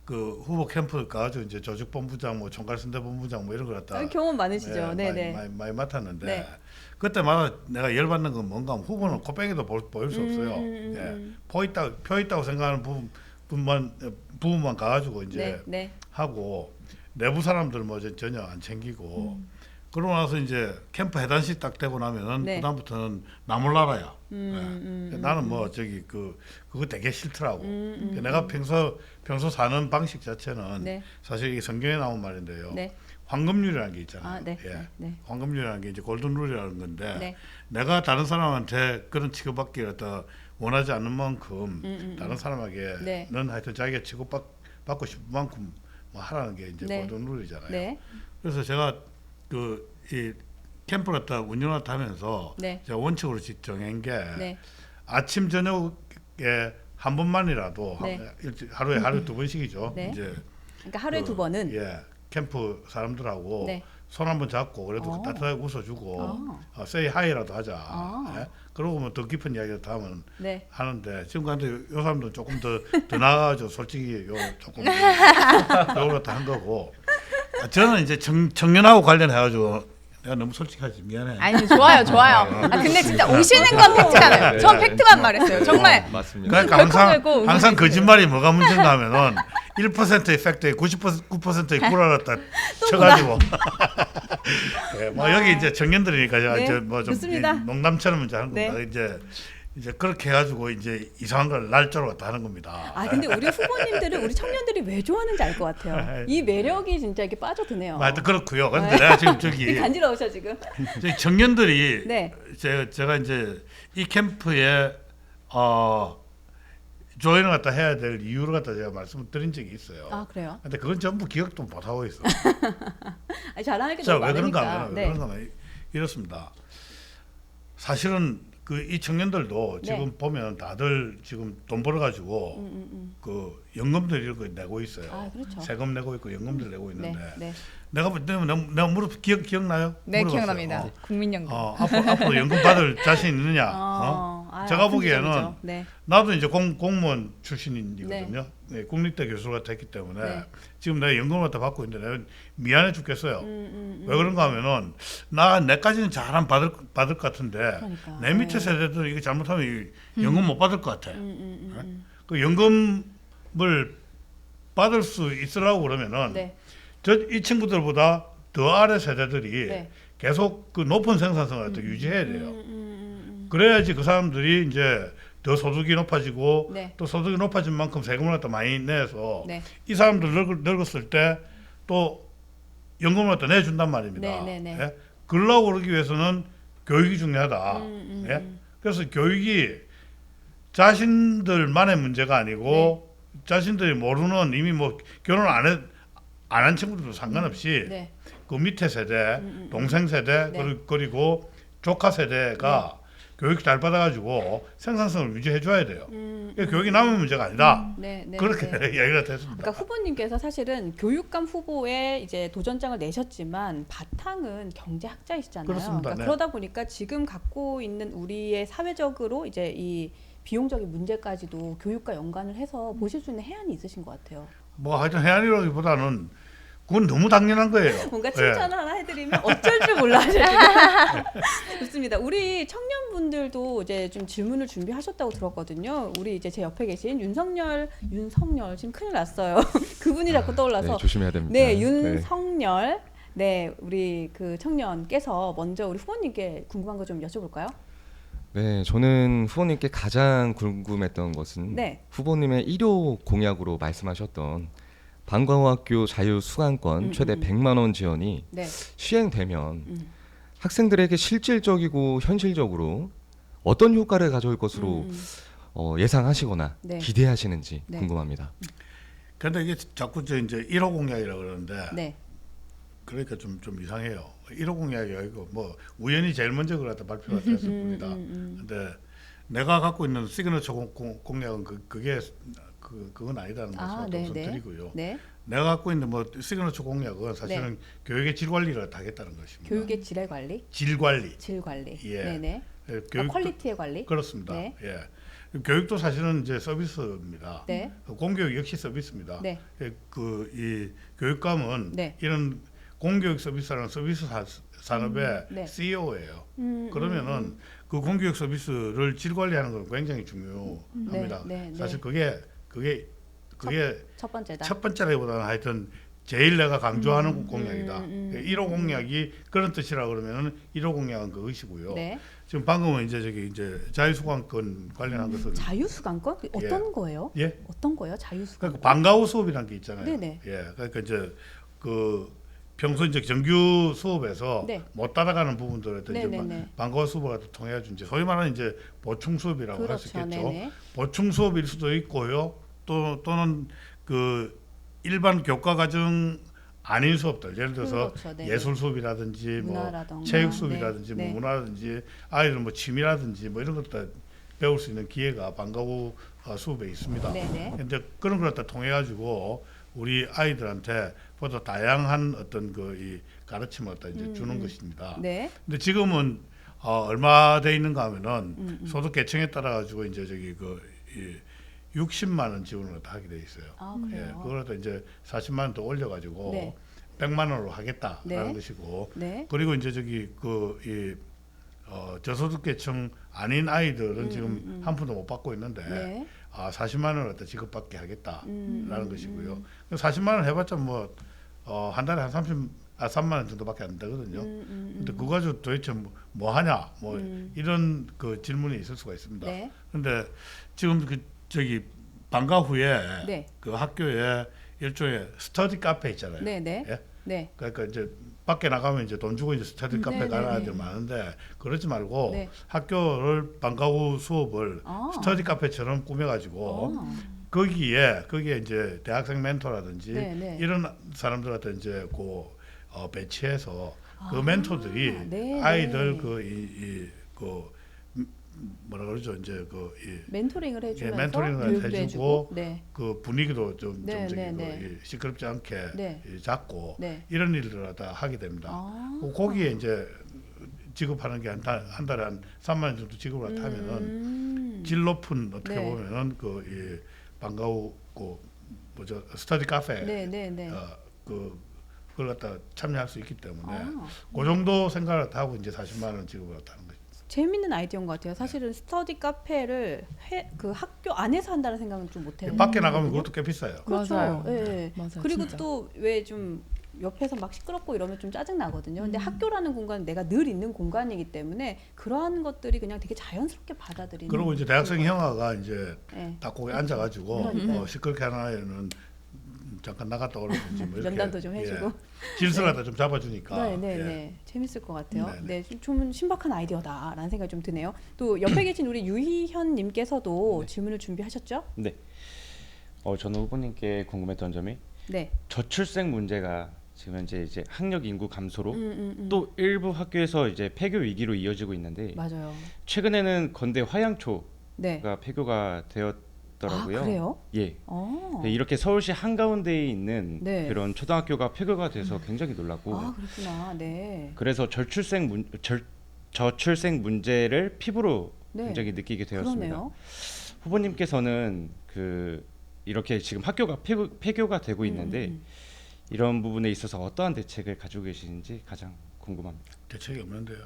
그 후보 캠프 가가지고 이제 조직본부장 뭐 총괄선대본부장 뭐 이런 걸 갖다 경험 많으시죠. 네네. 많이 맡았는데 네. 그때마다 내가 열받는 건 뭔가 하면 후보는 코빼기도 보일 수 없어요. 예. 표 있다고 생각하는 부분만 가가지고 이제 네. 하고 내부 사람들 뭐 전혀 안 챙기고 그러고 나서 이제 캠프 해단식 딱 되고 나면은 네. 그다음부터는 나 몰라라야. 나는 뭐 그거 되게 싫더라고. 내가 평소 사는 방식 자체는 네. 사실 이게 성경에 나온 말인데요. 네. 황금률이라는 게 있잖아요. 네. 예. 네. 황금률이라는 게 이제 골든룰이라는 건데 네. 내가 다른 사람한테 그런 취급받기를 원하지 않는 만큼 다른 사람에게는 네. 하여튼 자기가 취급받고 싶은 만큼 뭐 하라는 게 이제 네. 골든룰이잖아요. 네. 그래서 제가 이 캠프를 갖다 운영을 하면서 네. 제가 원칙으로 정한 게 네. 아침 저녁에 한 번만이라도 네. 하루에 2번씩이죠. 네. 이제 그러니까 하루에 2번은 캠프 사람들하고 네. 손 한번 잡고 그래도 따뜻하게 웃어주고 say hi라도 하자. 예? 그러고 뭐 더 깊은 이야기를 하면 네. 하는데 지금 근데 요 사람들은 조금 더 나가가지고 솔직히 요 조금 요걸 다 한 거고 저는 이제 청년하고 관련해가지고 내가 너무 솔직하지 미안해. 아니 좋아요. 근데 진짜 오시는 건 팩트잖아요. 전 팩트만 말했어요. 정말 맞습니다. 그러니까 벌컥벌컥 항상 거짓말이 뭐가 문제인가 하면은 1%의 팩트에 9%의 구라를 쳐가지고 예, 뭐 여기 이제 청년들이니까 네, 뭐좀 좋습니다. 농담처럼 이제 하는 네. 겁니다. 이제 그렇게 해가지고 이제 이상한 걸 날조로 갖다 하는 겁니다. 아 근데 우리 후보님들은 우리 청년들이 왜 좋아하는지 알 것 같아요. 이 매력이 진짜 이렇게 빠져드네요. 맞아 그렇고요. 근데 내가 지금 저기 간지러우셔 지금. 저희 청년들이 네. 제가 이제 이 캠프에 조인을 갖다 해야 될 이유를 갖다 제가 말씀을 드린 적이 있어요. 아 그래요? 근데 그건 전부 기억도 못 하고 있어. 아니, 자랑할 게 자, 너무 왜 그런가 많으니까. 하면, 네. 왜 그런가 하면 이렇습니다. 사실은 이 청년들도 네. 지금 보면 다들 지금 돈 벌어가지고 그 연금들 이런 거 내고 있어요. 아 그렇죠. 세금 내고 있고 연금들 내고 네, 있는데 네. 내가 기억나요? 네 물어봤어요. 기억납니다. 국민연금. 앞으로 연금 받을 자신 있느냐? 아, 제가 아픈 보기에는 지점이죠. 네. 나도 이제 공무원 출신이거든요. 네, 국립대 교수를 갖다 했기 때문에 네. 지금 내가 연금을 갖다 받고 있는데 내가 미안해 죽겠어요. 왜 그런가 하면은 내까지는 잘하면 받을 것 같은데 그러니까. 내 밑에 네. 세대들은 이거 잘못하면 연금 못 받을 것 같아. 그 연금을 받을 수 있으라고 그러면은 네. 이 친구들보다 더 아래 세대들이 네. 계속 그 높은 생산성을 또 유지해야 돼요. 그래야지 그 사람들이 이제 더 소득이 높아지고 네. 또 소득이 높아진 만큼 세금을 갖다 많이 내서 네. 이 사람들 늙었을 때 또 연금을 갖다 내준단 말입니다. 네, 네, 네. 예? 그러려고 그러기 위해서는 교육이 중요하다. 예? 그래서 교육이 자신들만의 문제가 아니고 자신들이 모르는 이미 뭐 결혼 안 한 친구들도 상관없이 네. 그 밑에 세대, 동생 세대 네. 그리고 조카 세대가 교육 잘 받아가지고 생산성을 유지해줘야 돼요. 교육이 남은 문제가 아니다. 네, 네, 그렇게 네. 이야기가 됐습니다. 그러니까 후보님께서 사실은 교육감 후보에 이제 도전장을 내셨지만 바탕은 경제학자이시잖아요. 그렇습니다. 그러니까 네. 그러다 보니까 지금 갖고 있는 우리의 사회적으로 이제 이 비용적인 문제까지도 교육과 연관을 해서 보실 수 있는 해안이 있으신 것 같아요. 뭐 하여튼 해안이라기보다는 그건 너무 당연한 거예요. 뭔가 예. 칭찬 하나 해드리면 어쩔 줄 몰라 하시죠. 좋습니다. 우리 청년분들도 이제 좀 질문을 준비하셨다고 들었거든요. 우리 이제 제 옆에 계신 윤석열 지금 큰일 났어요. 그분이 자꾸 떠올라서 네, 조심해야 됩니다. 네, 윤석열 네, 우리 그 청년께서 먼저 우리 후보님께 궁금한 거 좀 여쭤볼까요? 네, 저는 후보님께 가장 궁금했던 것은 네. 후보님의 1호 공약으로 말씀하셨던 방과후학교 자유수강권 최대 100만 원 지원이 네. 시행되면 학생들에게 실질적이고 현실적으로 어떤 효과를 가져올 것으로 예상하시거나 네. 기대하시는지 네. 궁금합니다. 근데 이게 자꾸 이제 1호 공약이라고 그러는데 네. 그러니까 좀 이상해요. 1호 공약이 아니고 뭐 우연히 제일 먼저 그걸 갖다 발표가 됐을 뿐이다. 근데 내가 갖고 있는 시그너처 공약은 그건 아니다는 아, 말씀을 네, 우선 네. 드리고요. 네. 내가 갖고 있는 뭐 시그너처 공약은 사실은 교육의 질 관리를 하겠다는 것입니다. 교육의 질의 관리, 질 관리. 질 관리. 예. 네, 네. 교육 퀄리티의 관리. 그렇습니다. 네. 예. 교육도 사실은 이제 서비스입니다. 네. 공교육 역시 서비스입니다. 네. 이 교육감은 네. 이런 공교육 서비스라는 서비스 산업의 네. CEO예요. 그러면은 그 공교육 서비스를 질 관리하는 건 굉장히 중요합니다. 네, 네, 네. 사실 그게 첫 번째다. 첫 번째라기보다는 하여튼 제일 내가 강조하는 공약이다. 1호 공약이 그런 뜻이라 그러면은 1호 공약은 그것이고요. 네. 지금 방금은 이제 자유수강권 관련한 것을 자유수강권? 어떤 거예요? 예? 어떤 거예요? 자유수강권? 그러니까 방과후 수업이라는 게 있잖아요. 네네. 예, 그러니까 이제 그 평소 이제 정규 수업에서 네. 못 따라가는 부분들에 이제 네네네. 방과후 수업을 통해 준 이제 소위 말하는 이제 보충 수업이라고 할 수 그렇죠. 있겠죠. 네네. 보충 수업일 수도 있고요. 또는 그 일반 교과 과정 아닌 수업들, 예를 들어서 그렇죠. 네네. 예술 수업이라든지 뭐 문화라던가. 체육 수업이라든지 네. 뭐 네. 문화라든지 아이들 뭐 취미라든지 뭐 이런 것들 배울 수 있는 기회가 방과후 수업에 있습니다. 네네. 근데 그런 걸 다 통해 가지고 우리 아이들한테 보다 다양한 어떤 그 이 가르침을 갖다 이제 주는 것입니다. 네. 근데 지금은 얼마 돼 있는가 하면은 소득 계층에 따라 가지고 이제 저기 이 60만 원 지원을 다 하게 돼 있어요. 아, 그래요. 그걸 갖다 이제 40만 원 더 올려 가지고 네. 100만 원으로 하겠다라는 네. 것이고 네. 그리고 이제 저기 저소득 계층 아닌 아이들은 지금 한 푼도 못 받고 있는데 네. 40만 원을 갖다 지급받게 하겠다라는 것이고요. 40만 원 해봤자 뭐 한 달에 한 3만 원 정도밖에 안 되거든요. 근데 그거 가지고 도대체 뭐 하냐 뭐 이런 그 질문이 있을 수가 있습니다. 네. 근데 지금 저기 방과 후에 네. 그 학교에 일종의 스터디 카페 있잖아요. 네, 네. 예? 네. 그러니까 이제 밖에 나가면 이제 돈 주고 이제 스터디 카페 네, 가는 네, 아이들 네. 많은데 그러지 말고 네. 학교를 방과 후 수업을 아. 스터디 카페처럼 꾸며가지고 거기에 이제 대학생 멘토라든지 네, 네. 이런 사람들한테 이제 배치해서 그 멘토들이 네, 아이들 네. 뭐라 그러죠 이제 멘토링을 해주면서 멘토링을 교육도 해주고 네. 그 분위기도 좀 네, 저기 네, 네. 시끄럽지 않게 네. 잡고 네. 이런 일들을 다 하게 됩니다. 거기에 이제 지급하는 게 한 달에 한 3만 원 정도 지급을 하면은 질 높은 어떻게 네. 보면은 이 방과 후 스터디 카페 네, 네, 네. 그걸 갖다 참여할 수 있기 때문에 아. 그 정도 생각을 하고 이제 40만 원 지급을 하는 거죠. 재밌는 아이디어인 것 같아요. 사실은 스터디 카페를 그 학교 안에서 한다는 생각은 좀 못해요. 밖에 나가면 그것도 꽤 비싸요. 그렇죠. 맞아요. 예. 맞아요, 그리고 진짜. 또 왜 좀 옆에서 막 시끄럽고 이러면 좀 짜증 나거든요. 근데 학교라는 공간은 내가 늘 있는 공간이기 때문에 그러한 것들이 그냥 되게 자연스럽게 받아들이는. 그리고 이제 대학생 형아가 이제 네. 딱 거기 앉아가지고 그러니까요. 시끄럽게 하는 아이는 잠깐 나갔다 오라든지 뭐 이렇게 면담도 좀 해주고. 질서를 갖다 좀 잡아주니까. 네, 네, 예. 네. 재밌을 것 같아요. 네, 네, 좀 신박한 아이디어다라는 생각이 좀 드네요. 또 옆에 계신 우리 유희현님께서도 질문을 준비하셨죠? 네. 저는 후보님께 궁금했던 점이 네. 저출생 문제가 지금 현재 이제 학력 인구 감소로 또 일부 학교에서 이제 폐교 위기로 이어지고 있는데 맞아요. 최근에는 건대 화양초가 네. 폐교가 되었더라고요. 아, 그래요? 예. 어. 이렇게 서울시 한가운데에 있는 네. 그런 초등학교가 폐교가 돼서 굉장히 놀랐고 아, 그렇구나. 네. 그래서 저출생 문제를 피부로 네. 굉장히 느끼게 되었습니다. 그러네요. 후보님께서는 이렇게 지금 학교가 폐교가 되고 있는데 이런 부분에 있어서 어떠한 대책을 가지고 계시는지 가장 궁금합니다. 대책이 없는데요.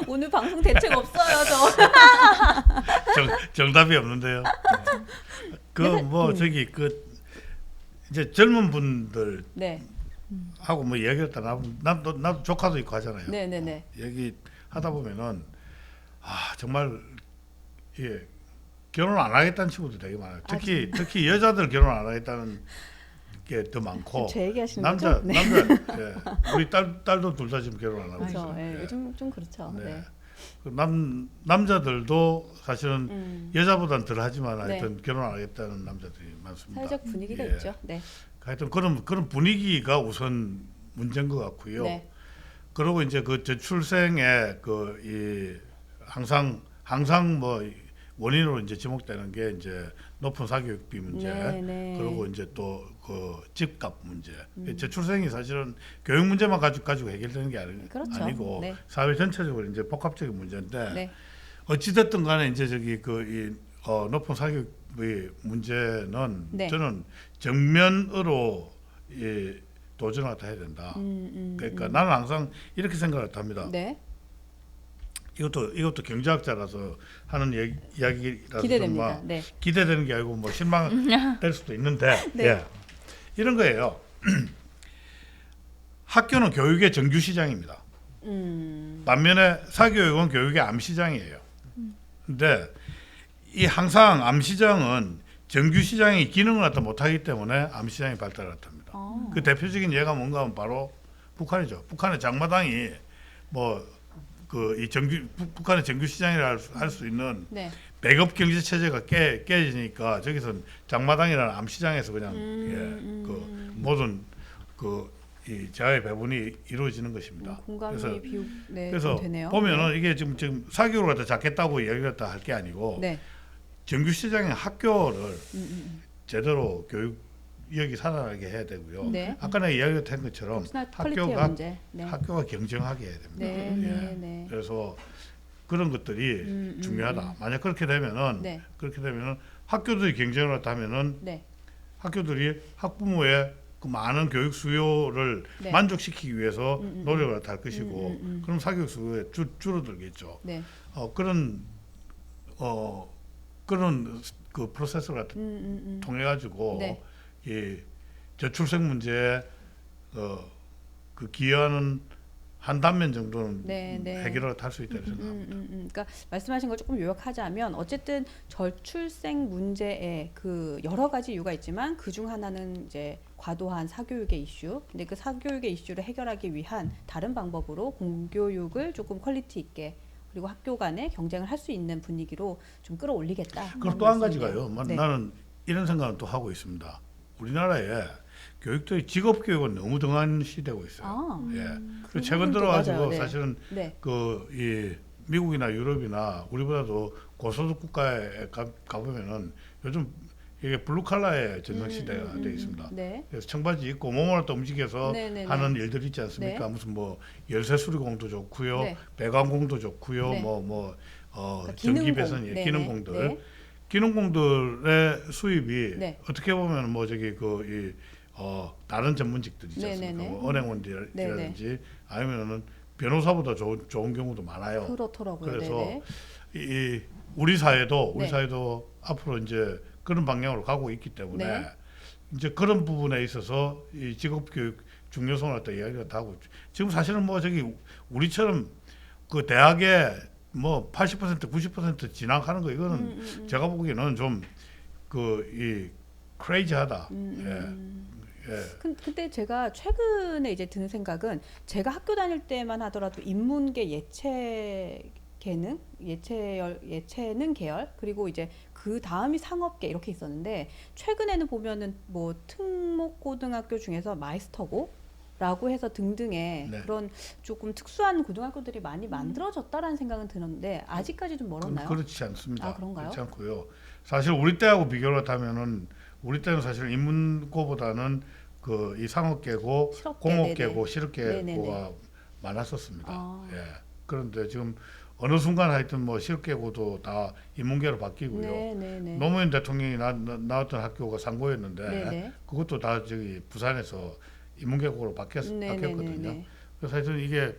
오늘 방송 대책 없어요, 저. 정답이 없는데요. 저기 이제 젊은 분들 네. 하고 뭐 얘기했다 나도 조카도 있고 하잖아요. 네, 네, 네. 얘기 하다 보면은 정말 결혼 안 하겠다는 친구도 되게 많아요. 특히 여자들 결혼 안 하겠다는 게 더 많고 제 얘기하시는 남자 거죠? 네. 우리 딸도 둘 다 지금 결혼 안 하고 그렇죠. 있어요. 예, 예. 요즘 좀 그렇죠. 네. 네. 남자들도 사실은 여자보다는 덜 하지만 네. 하여튼 결혼 안 하겠다는 남자들이 많습니다. 사회적 분위기가 예. 있죠. 네. 하여튼 그런 분위기가 우선 문제인 것 같고요. 네. 그리고 이제 그 저출생의 항상 뭐 원인으로 이제 지목되는 게 이제 높은 사교육비 문제, 네, 네. 그리고 이제 또 그 집값 문제. 저출생이 사실은 교육 문제만 가지고 해결되는 게 그렇죠. 아니고 네. 사회 전체적으로 이제 복합적인 문제인데 네. 어찌됐든 간에 이제 저기 높은 사교육비 문제는 네. 저는 정면으로 도전을 해야 된다. 그러니까 나는 항상 이렇게 생각을 합니다. 네. 이것도 경제학자라서 하는 이야기라서 기대됩니다. 좀 네. 기대되는 게 아니고 뭐 실망될 수도 있는데 네. 예. 이런 거예요. 학교는 교육의 정규 시장입니다. 반면에 사교육은 교육의 암 시장이에요. 근데 항상 암 시장은 정규 시장이 기능을 갖다 못하기 때문에 암 시장이 발달했답니다. 그 대표적인 예가 뭔가 하면 바로 북한이죠. 북한의 장마당이 북한의 정규 시장이라 할 수 있는 네. 배급 경제 체제가 깨지니까 저기서 장마당이라는 암 시장에서 그냥 모든 이 자의 배분이 이루어지는 것입니다. 공감이 네, 그래서 좀 되네요. 보면은 네. 이게 지금 사교육을 갖다 잡겠다고 얘기를 할 게 아니고 네. 정규 시장의 학교를 제대로 교육 여기 살아나게 해야 되고요. 네. 아까 내가 이야기했던 것처럼 옵셔널 퀄리티의 학교가 문제. 네. 학교가 경쟁하게 해야 됩니다. 네, 예. 네, 네. 그래서 그런 것들이 중요하다. 만약 그렇게 되면은 네. 학교들이 경쟁을 하다 하면은 네. 학교들이 학부모의 그 많은 교육 수요를 네. 만족시키기 위해서 노력을 할 것이고 그럼 사교육 수요에 줄어들겠죠. 네. 그런 그 프로세스를 통해 가지고 네. 이 저출생 문제에 그 기여하는 한 단면 정도는 네, 네. 해결을 할 수 있다고 생각합니다. 그러니까 말씀하신 걸 조금 요약하자면 어쨌든 저출생 문제에 그 여러 가지 이유가 있지만 그 중 하나는 이제 과도한 사교육의 이슈. 근데 그 사교육의 이슈를 해결하기 위한 다른 방법으로 공교육을 조금 퀄리티 있게 그리고 학교 간에 경쟁을 할 수 있는 분위기로 좀 끌어올리겠다. 그리고 또 한 말씀이네요. 가지가요. 네. 나는 이런 생각을 또 하고 있습니다. 우리나라에 교육들이 직업 교육은 너무 등한시되고 있어요. 아, 예. 그 그리고 최근 부분도 들어가지고 맞아요. 네. 사실은 네. 그 이 미국이나 유럽이나 우리보다도 고소득 국가에 가보면은 요즘 이게 블루 칼라의 전성 시대가 돼 있습니다. 네. 그래서 청바지 입고 몸을 또 움직여서 네, 네, 네. 하는 일들 있지 않습니까? 네. 무슨 뭐 열쇠 수리공도 좋고요, 네. 배관공도 좋고요, 네. 그러니까 기능공. 전기 배선 네, 기능공들, 네. 기능공들의 수입이 네. 어떻게 보면 뭐 저기 다른 전문직들 있지 네, 않습니까? 네, 네. 뭐 은행원이라든지 아니면은 변호사보다 좋은 경우도 많아요. 그렇더라고요. 그래서 네네. 이 우리 사회도 네. 앞으로 이제 그런 방향으로 가고 있기 때문에 네. 이제 그런 부분에 있어서 이 직업 교육 중요성을 갖다 이야기를 다 하고 있죠. 지금 사실은 뭐 저기 우리처럼 그 대학에 뭐 80% 90% 진학하는 거 이거는 제가 보기에는 좀 이 크레이지하다. 예. 근데 제가 최근에 이제 드는 생각은 제가 학교 다닐 때만 하더라도 인문계 예체능 계열 그리고 이제 그 다음이 상업계 이렇게 있었는데 최근에는 보면은 뭐 특목고등학교 중에서 마이스터고라고 해서 등등의 네. 그런 조금 특수한 고등학교들이 많이 만들어졌다라는 생각은 드는데 아직까지 좀 멀었나요? 그렇지 않습니다. 아, 그런가요? 그렇지 않고요. 사실 우리 때하고 비교를 하면은 우리 때는 사실 인문고보다는 그 이 상업계고 실업계, 공업계고 네네. 실업계고가 네네네. 많았었습니다. 아. 예. 그런데 지금 어느 순간 하여튼 뭐 실업계고도 다 인문계로 바뀌고요. 네네네. 노무현 대통령이 나왔던 학교가 상고였는데 네네. 그것도 다 저기 부산에서 인문계고로 바뀌었거든요. 네네네네. 그래서 하여튼 이게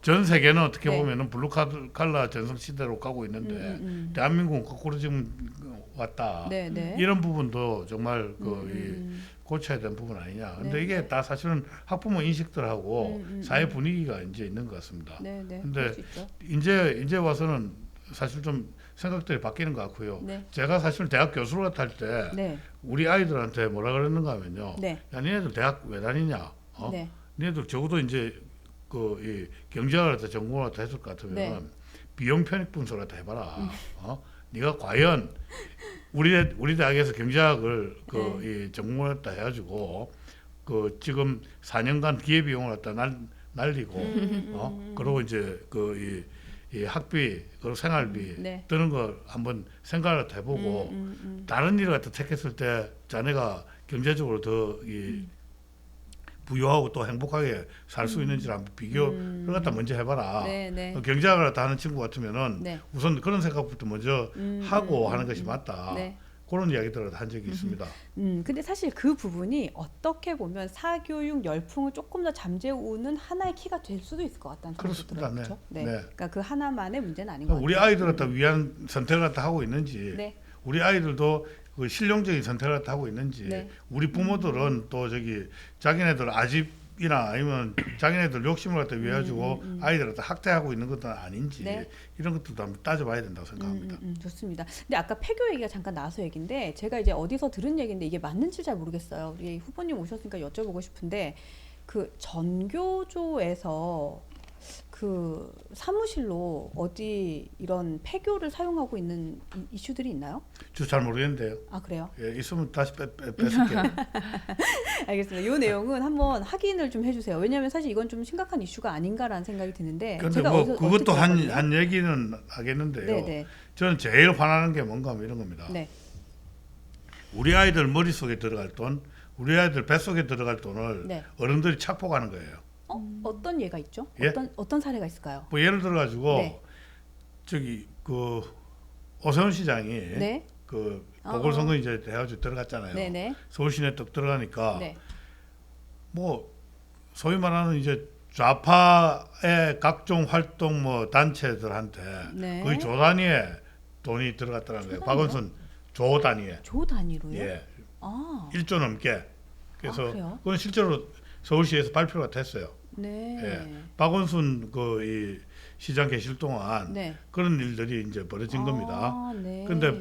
전 세계는 어떻게 네. 보면은 블루 칼라 전성 시대로 가고 있는데 대한민국은 거꾸로 지금 왔다. 네네. 이런 부분도 정말 고쳐야 되는 부분 아니냐. 근데 네, 이게 네. 다 사실은 학부모 인식들하고 사회 분위기가 이제 있는 것 같습니다. 네네. 근데 그럴 수 있죠. 이제 와서는 사실 좀 생각들이 바뀌는 것 같고요. 네. 제가 사실 대학 교수로 할 때 네. 우리 아이들한테 뭐라 그랬는가 하면요. 네. 야, 니네들 대학 왜 다니냐? 네. 니네들 적어도 이제 이 경제학을 갖다 전공을 갖다 했을 것 같으면 네. 비용 편익 분석을 갖다 해봐라. 네가 과연 우리 대학에서 경제학을 이 전공을 갖다 해가지고 그 지금 4년간 기회 비용을 갖다 날리고 그리고 이제 이 학비 그리고 생활비 네. 드는 걸 한번 생각을 해보고 다른 일을 갖다 택했을 때 자네가 경제적으로 더 부유하고 또 행복하게 살 수 있는지를 한번 비교를 갖다 먼저 해봐라. 네, 네. 경제학을 갖다 하는 친구 같으면은 네. 우선 그런 생각부터 먼저 하고 하는 것이 맞다. 네. 그런 이야기들을 한 적이 있습니다. 근데 사실 그 부분이 어떻게 보면 사교육 열풍을 조금 더 잠재우는 하나의 키가 될 수도 있을 것 같다는 생각이 그렇습니다. 들어요. 그렇죠? 네. 네. 그러니까 그 하나만의 문제는 아닌 것 우리 같아요. 아이들 갖다 위한 선택을 갖다 하고 있는지, 네. 우리 아이들도 그 실용적인 선택을 갖다 하고 있는지, 네. 우리 부모들은 또 저기 자기네들 아집이나 아니면 자기네들 욕심을 갖다 위해 가지고 아이들 갖다 학대하고 있는 것도 아닌지 네. 이런 것들도 한번 따져봐야 된다고 생각합니다. 좋습니다. 근데 아까 폐교 얘기가 잠깐 나와서 얘기인데 제가 이제 어디서 들은 얘기인데 이게 맞는지 잘 모르겠어요. 우리 후보님 오셨으니까 여쭤보고 싶은데 그 전교조에서 그 사무실로 어디 이런 폐교를 사용하고 있는 이슈들이 있나요? 저 잘 모르겠는데요. 아 그래요? 예, 있으면 다시 뺏을게요. 알겠습니다. 이 내용은 한번 확인을 좀 해주세요. 왜냐하면 사실 이건 좀 심각한 이슈가 아닌가라는 생각이 드는데. 그런데 제가 뭐 어디서 그것도 어떻게 들었거든요. 한 얘기는 하겠는데요. 네네. 저는 제일 화나는 게 뭔가 하면 이런 겁니다. 네. 우리 아이들 머릿속에 들어갈 돈, 우리 아이들 뱃속에 들어갈 돈을 네. 어른들이 착복하는 거예요. 어떤 예가 있죠? 예? 어떤 사례가 있을까요? 뭐 예를 들어 가지고 네. 저기 그 오세훈 시장이 네. 그 보궐선거 이제 돼가지고 들어갔잖아요. 네네. 서울 시내 딱 들어가니까 네. 뭐 소위 말하는 이제 좌파의 각종 활동 뭐 단체들한테 네. 거의 조 단위의 돈이 들어갔다는 거예요. 박원순 조 단위에. 조 단위로요? 예. 아, 1조 넘게. 그래서 그래요? 그건 실제로 서울시에서 발표가 됐어요. 네. 예. 박원순 그 이 시장 계실 동안 네. 그런 일들이 이제 벌어진 겁니다. 네. 근데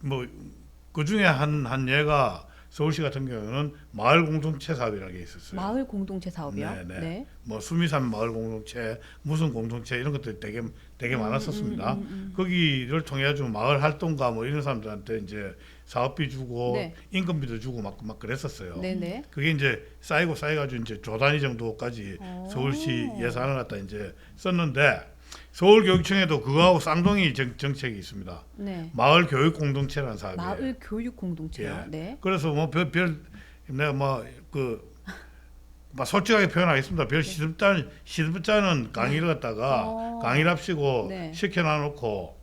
뭐그 중에 한 예가 서울시 같은 경우는 마을 공동체 사업이라는 게 있었어요. 마을 공동체 사업이요? 네, 네. 네. 뭐 수미산 마을 공동체, 무슨 공동체 이런 것들이 되게 많았었습니다. 거기를 통해 가지고 마을 활동가 뭐 이런 사람들한테 이제 사업비 주고 네. 인건비도 주고 막 그랬었어요. 네네. 그게 이제 쌓여가지고 이제 조 단위 정도까지 오. 서울시 예산을 갖다 이제 썼는데 서울교육청에도 그거하고 쌍둥이 정책이 있습니다. 네. 마을 교육 공동체라는 사업이에요. 마을 교육 공동체요. 예. 네. 그래서 뭐 내가 막 솔직하게 표현하겠습니다. 별 시급잖은 강의를 갖다가 강의랍시고 네. 시켜놔놓고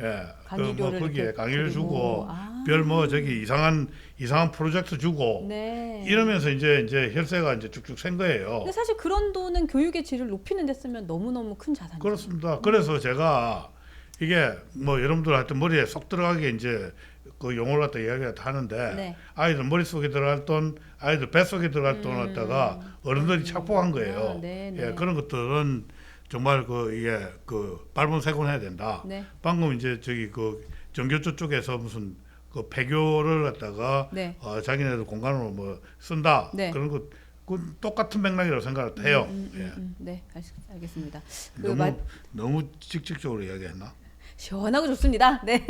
예, 강의료를 거기에 이렇게 강의를 드리고. 주고 아. 별 저기 이상한 프로젝트 주고 네. 이러면서 이제 혈세가 이제 쭉쭉 샌 거예요. 근데 사실 그런 돈은 교육의 질을 높이는 데 쓰면 너무너무 큰 자산이죠. 그렇습니다. 그래서 제가 이게 뭐 여러분들 하여튼 머리에 쏙 들어가게 이제 그 용어를 갖다 이야기를 하는데 네. 아이들 머릿속에 들어갈 돈, 아이들 뱃속에 들어갈 돈을 갖다가 어른들이 착복한 거예요. 네, 예, 네. 그런 것들은 정말 이게 발본색원해야 된다. 네. 방금 이제 저기 그 정교조 쪽에서 무슨 그 폐교를 갖다가 네. 자기네들 공간으로 뭐 쓴다. 네. 그런 거 그 똑같은 맥락이라고 생각을 해요. 예. 네, 알겠습니다. 너무 직접적으로 이야기했나? 시원하고 좋습니다. 네.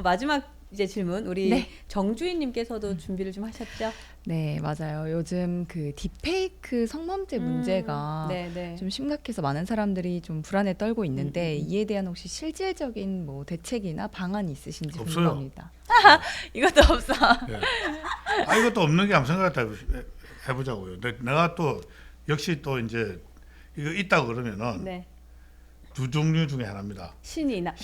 마지막 이제 질문 우리 네. 정주인님께서도 준비를 좀 하셨죠? 네, 맞아요. 요즘 그 딥페이크 성범죄 문제가 네. 좀 심각해서 많은 사람들이 좀 불안에 떨고 있는데 이에 대한 혹시 실질적인 뭐 대책이나 방안이 있으신지 없어요. 궁금합니다. 이것도 없어. 예. 이것도 없는 게 아무 생각 해보자고요. 내가 또 역시 또 이제 이거 있다고 그러면은 네. 두 종류 중에 하나입니다. 신이거나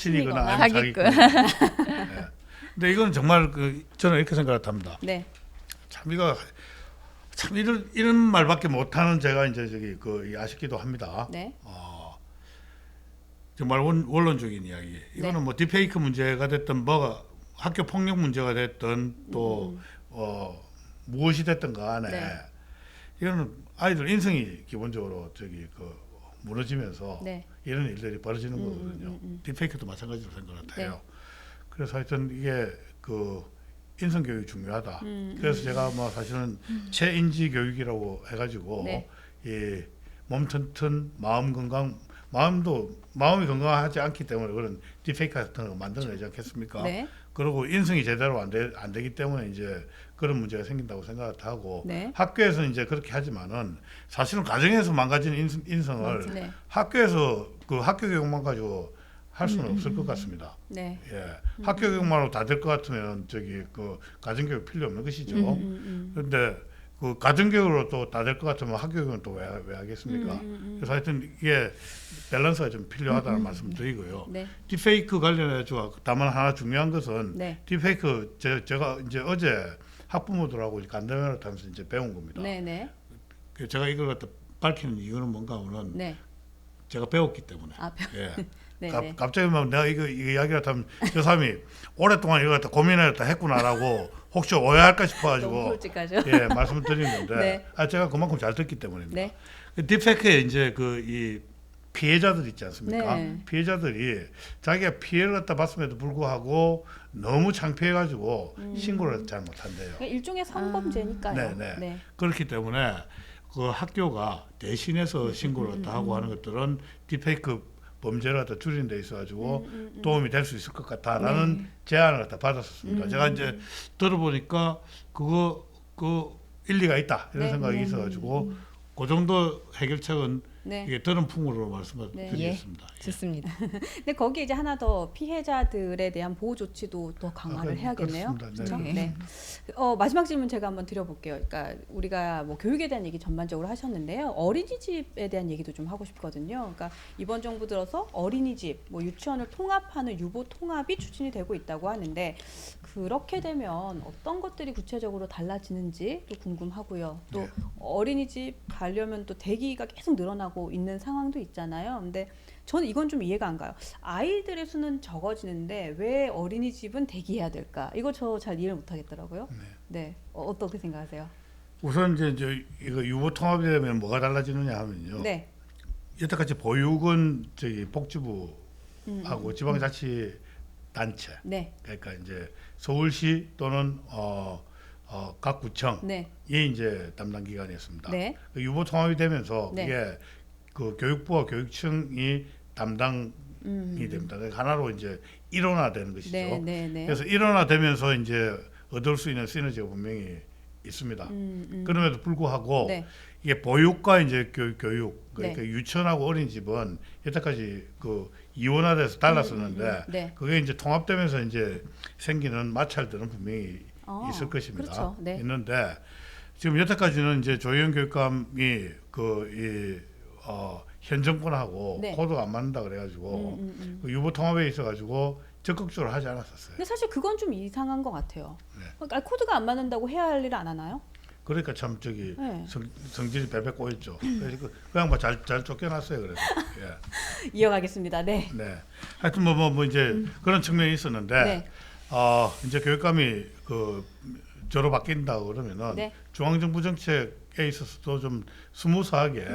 아니면 사기꾼. 예. 근데 이건 정말 저는 이렇게 생각합니다. 네. 참 이런 말밖에 못하는 제가 이제 저기 아쉽기도 합니다. 네. 정말 원론적인 이야기. 이거는 뭐 딥페이크 문제가 됐든 뭐가 학교 폭력 문제가 됐든 또 무엇이 됐든 간에 네. 이거는 아이들 인성이 기본적으로 저기 무너지면서 네. 이런 일들이 벌어지는 거거든요. 딥페이크도 마찬가지로 생각을 해요. 네. 그래서 하여튼 이게 인성 교육이 중요하다. 그래서 제가 뭐 사실은 체인지 교육이라고 해가지고 네. 이 몸 튼튼 마음 건강 마음이 건강하지 않기 때문에 그런 딥페이크 같은 거 만들어내지 않겠습니까? 네. 그리고 인성이 제대로 안 되기 때문에 이제 그런 문제가 생긴다고 생각하고 네. 학교에서 이제 그렇게 하지만은 사실은 가정에서 망가지는 인성을 네. 학교에서 학교 교육만 가지고 할 수는 없을 것 같습니다. 네. 예, 학교 교육만으로 다 될 것 같으면 저기 가정 교육 필요 없는 것이죠. 그런데 가정 교육으로 또 다 될 것 같으면 학교 교육은 또 왜 하겠습니까? 그래서 하여튼 이게 밸런스가 좀 필요하다는 말씀드리고요. 네. 딥페이크 관련해서 다만 하나 중요한 것은 네. 딥페이크 제가 이제 어제 학부모들하고 간담회를 하면서 이제 배운 겁니다. 네. 제가 이걸 갖다 밝히는 이유는 뭔가 하면 네. 제가 배웠기 때문에. 예. 네. 갑자기 막 내가 이거 이야기를 하면 저 사람이 오랫동안 이거 갖다 고민을 했구나라고 혹시 오해할까 너무 싶어가지고 솔직하죠. 예 말씀드린 건데 네. 제가 그만큼 잘 듣기 때문입니다. 네. 딥페이크에 이제 이 피해자들 있지 않습니까? 네. 피해자들이 자기가 피해를 갖다 봤음에도 불구하고 너무 창피해가지고 신고를 잘 못한대요. 그러니까 일종의 성범죄니까요. 네. 그렇기 때문에 학교가 대신해서 신고를 갖다 하고 하는 것들은 딥페이크 범죄를 갖다 줄이는 데 있어가지고 도움이 될 수 있을 것 같다라는 제안을 갖다 받았습니다. 제가 이제 들어보니까 그거 일리가 있다 이런 생각이 있어가지고 그 정도 해결책은 네. 이게 드는 풍으로 말씀을 네. 드리겠습니다. 좋습니다. 근데 거기에 이제 하나 더 피해자들에 대한 보호 조치도 더 강화를 해야겠네요. 그렇습니다. 그렇죠? 네. 네. 마지막 질문 제가 한번 드려볼게요. 그러니까 우리가 뭐 교육에 대한 얘기 전반적으로 하셨는데요. 어린이집에 대한 얘기도 좀 하고 싶거든요. 그러니까 이번 정부 들어서 어린이집, 뭐 유치원을 통합하는 유보 통합이 추진이 되고 있다고 하는데 그렇게 되면 어떤 것들이 구체적으로 달라지는지 또 궁금하고요. 또 네. 어린이집 가려면 또 대기가 계속 늘어나고 있는 상황도 있잖아요. 근데 저는 이건 좀 이해가 안 가요. 아이들의 수는 적어지는데 왜 어린이집은 대기해야 될까? 이거 저 잘 이해를 못 하겠더라고요. 네. 어떻게 생각하세요? 우선 이제 이거 유보 통합이 되면 뭐가 달라지느냐 하면요. 네. 여태까지 보육은 저기 복지부하고 지방자치 단체, 네. 그러니까 이제 서울시 또는 각 구청이 네. 이제 담당 기관이었습니다. 네. 그 유보 통합이 되면서 네. 이게 그 교육부와 교육청이 담당이 됩니다. 그러니까 하나로 이제 일원화되는 것이죠. 네, 네, 네. 그래서 일원화되면서 이제 얻을 수 있는 시너지가 분명히 있습니다. 그럼에도 불구하고 네. 이게 보육과 이제 교육 그러니까 네. 유치원하고 어린이집은 여태까지 그 이원화돼서 달랐었는데 네. 그게 이제 통합되면서 이제 생기는 마찰들은 분명히 있을 것입니다. 그렇죠. 네. 있는데 지금 여태까지는 이제 조희연 교육감이 현 정권하고 네. 코드가 안 맞는다 그래가지고 그 유보 통합에 있어가지고 적극적으로 하지 않았었어요. 근데 사실 그건 좀 이상한 것 같아요. 네. 그러니까 코드가 안 맞는다고 해야 할 일을 안 하나요? 그러니까 참 저기 네. 성질이 배배 꼬였죠. 그래서 그 양반 잘 쫓겨났어요. 그래서 이어가겠습니다. 네. 네. 하여튼 뭐 이제 그런 측면이 있었는데 네. 이제 교육감이 그 저로 바뀐다 그러면은 네. 중앙정부 정책에 있어서도 좀 스무스하게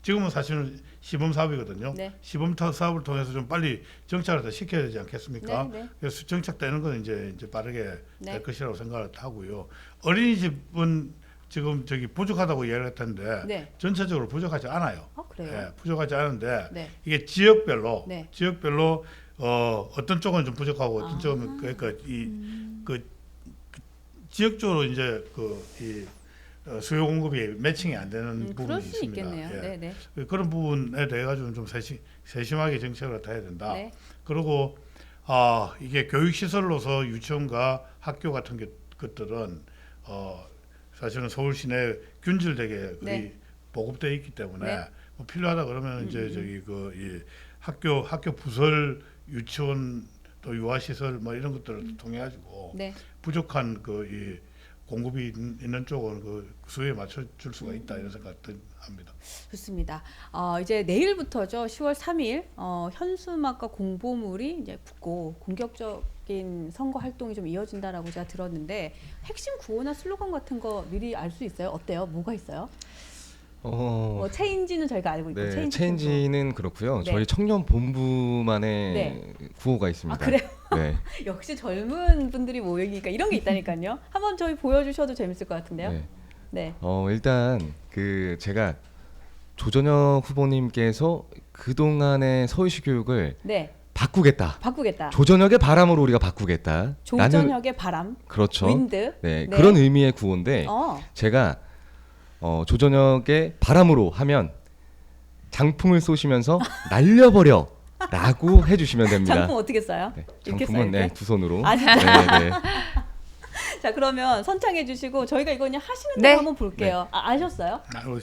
지금은 사실은 시범 사업이거든요. 네. 시범 사업을 통해서 좀 빨리 정착을 더 시켜야 되지 않겠습니까? 네, 네. 그래서 정착되는 건 이제 빠르게 네. 될 것이라고 생각을 하고요. 어린이집은 지금 저기 부족하다고 이야기를 했던데 네. 전체적으로 부족하지 않아요. 그래요? 예, 부족하지 않은데 네. 이게 지역별로 네. 어떤 쪽은 좀 부족하고 어떤 쪽은 그러니까 그 지역적으로 이제 수요 공급이 매칭이 안 되는 부분이 그럴 수 있습니다. 있겠네요. 예. 네, 네. 그런 부분에 대해 가지고는 좀 세심하게 정책을 해야 된다. 네. 그리고 이게 교육 시설로서 유치원과 학교 같은 것들은 사실은 서울 시내 균질되게 거의 네. 보급되어 있기 때문에 네. 뭐 필요하다 그러면 이제 저기 이 학교 부설 유치원 또 유아 시설 뭐 이런 것들을 통해 가지고 네. 부족한 이 공급이 있는 쪽은 수요에 맞춰 줄 수가 있다 이런 생각도 합니다. 좋습니다. 이제 내일부터죠. 10월 3일 현수막과 공보물이 이제 붙고 본격적인 선거 활동이 좀 이어진다라고 제가 들었는데 핵심 구호나 슬로건 같은 거 미리 알 수 있어요? 어때요? 뭐가 있어요? 체인지는 저희가 알고 있고 네, 체인지는 그렇고요. 네. 저희 청년 본부만의 네. 구호가 있습니다. 그래요? 네. 역시 젊은 분들이 모이니까 이런 게 있다니까요. 한번 저희 보여주셔도 재밌을 것 같은데요. 네. 네. 일단 제가 조전혁 후보님께서 그동안의 서울시 교육을 네. 바꾸겠다. 바꾸겠다. 조전혁의 바람으로 우리가 바꾸겠다. 조전혁의 바람. 그렇죠. 윈드. 네, 네. 그런 의미의 구호인데 제가 조전혁의 바람으로 하면 장풍을 쏘시면서 날려버려 라고 해주시면 됩니다. 장풍 어떻게 써요? 네, 이렇게 장풍은 써요, 이렇게? 두 손으로. 아, 진짜? 네, 네. 자, 그러면 선창해 주시고 저희가 이거 그냥 하시는 네. 대로 한번 볼게요. 아셨어요?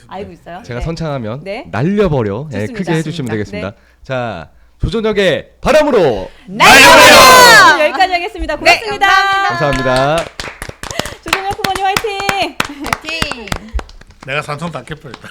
알고 있어요? 제가 네. 선창하면 네. 날려버려 좋습니다. 크게 해주시면 좋습니다. 되겠습니다. 자, 조전혁의 바람으로 날려버려! 여기까지 하겠습니다. 고맙습니다. 감사합니다. 조정혁 후보님 화이팅! 화이팅! 내가 산소 닦일 뻔했다.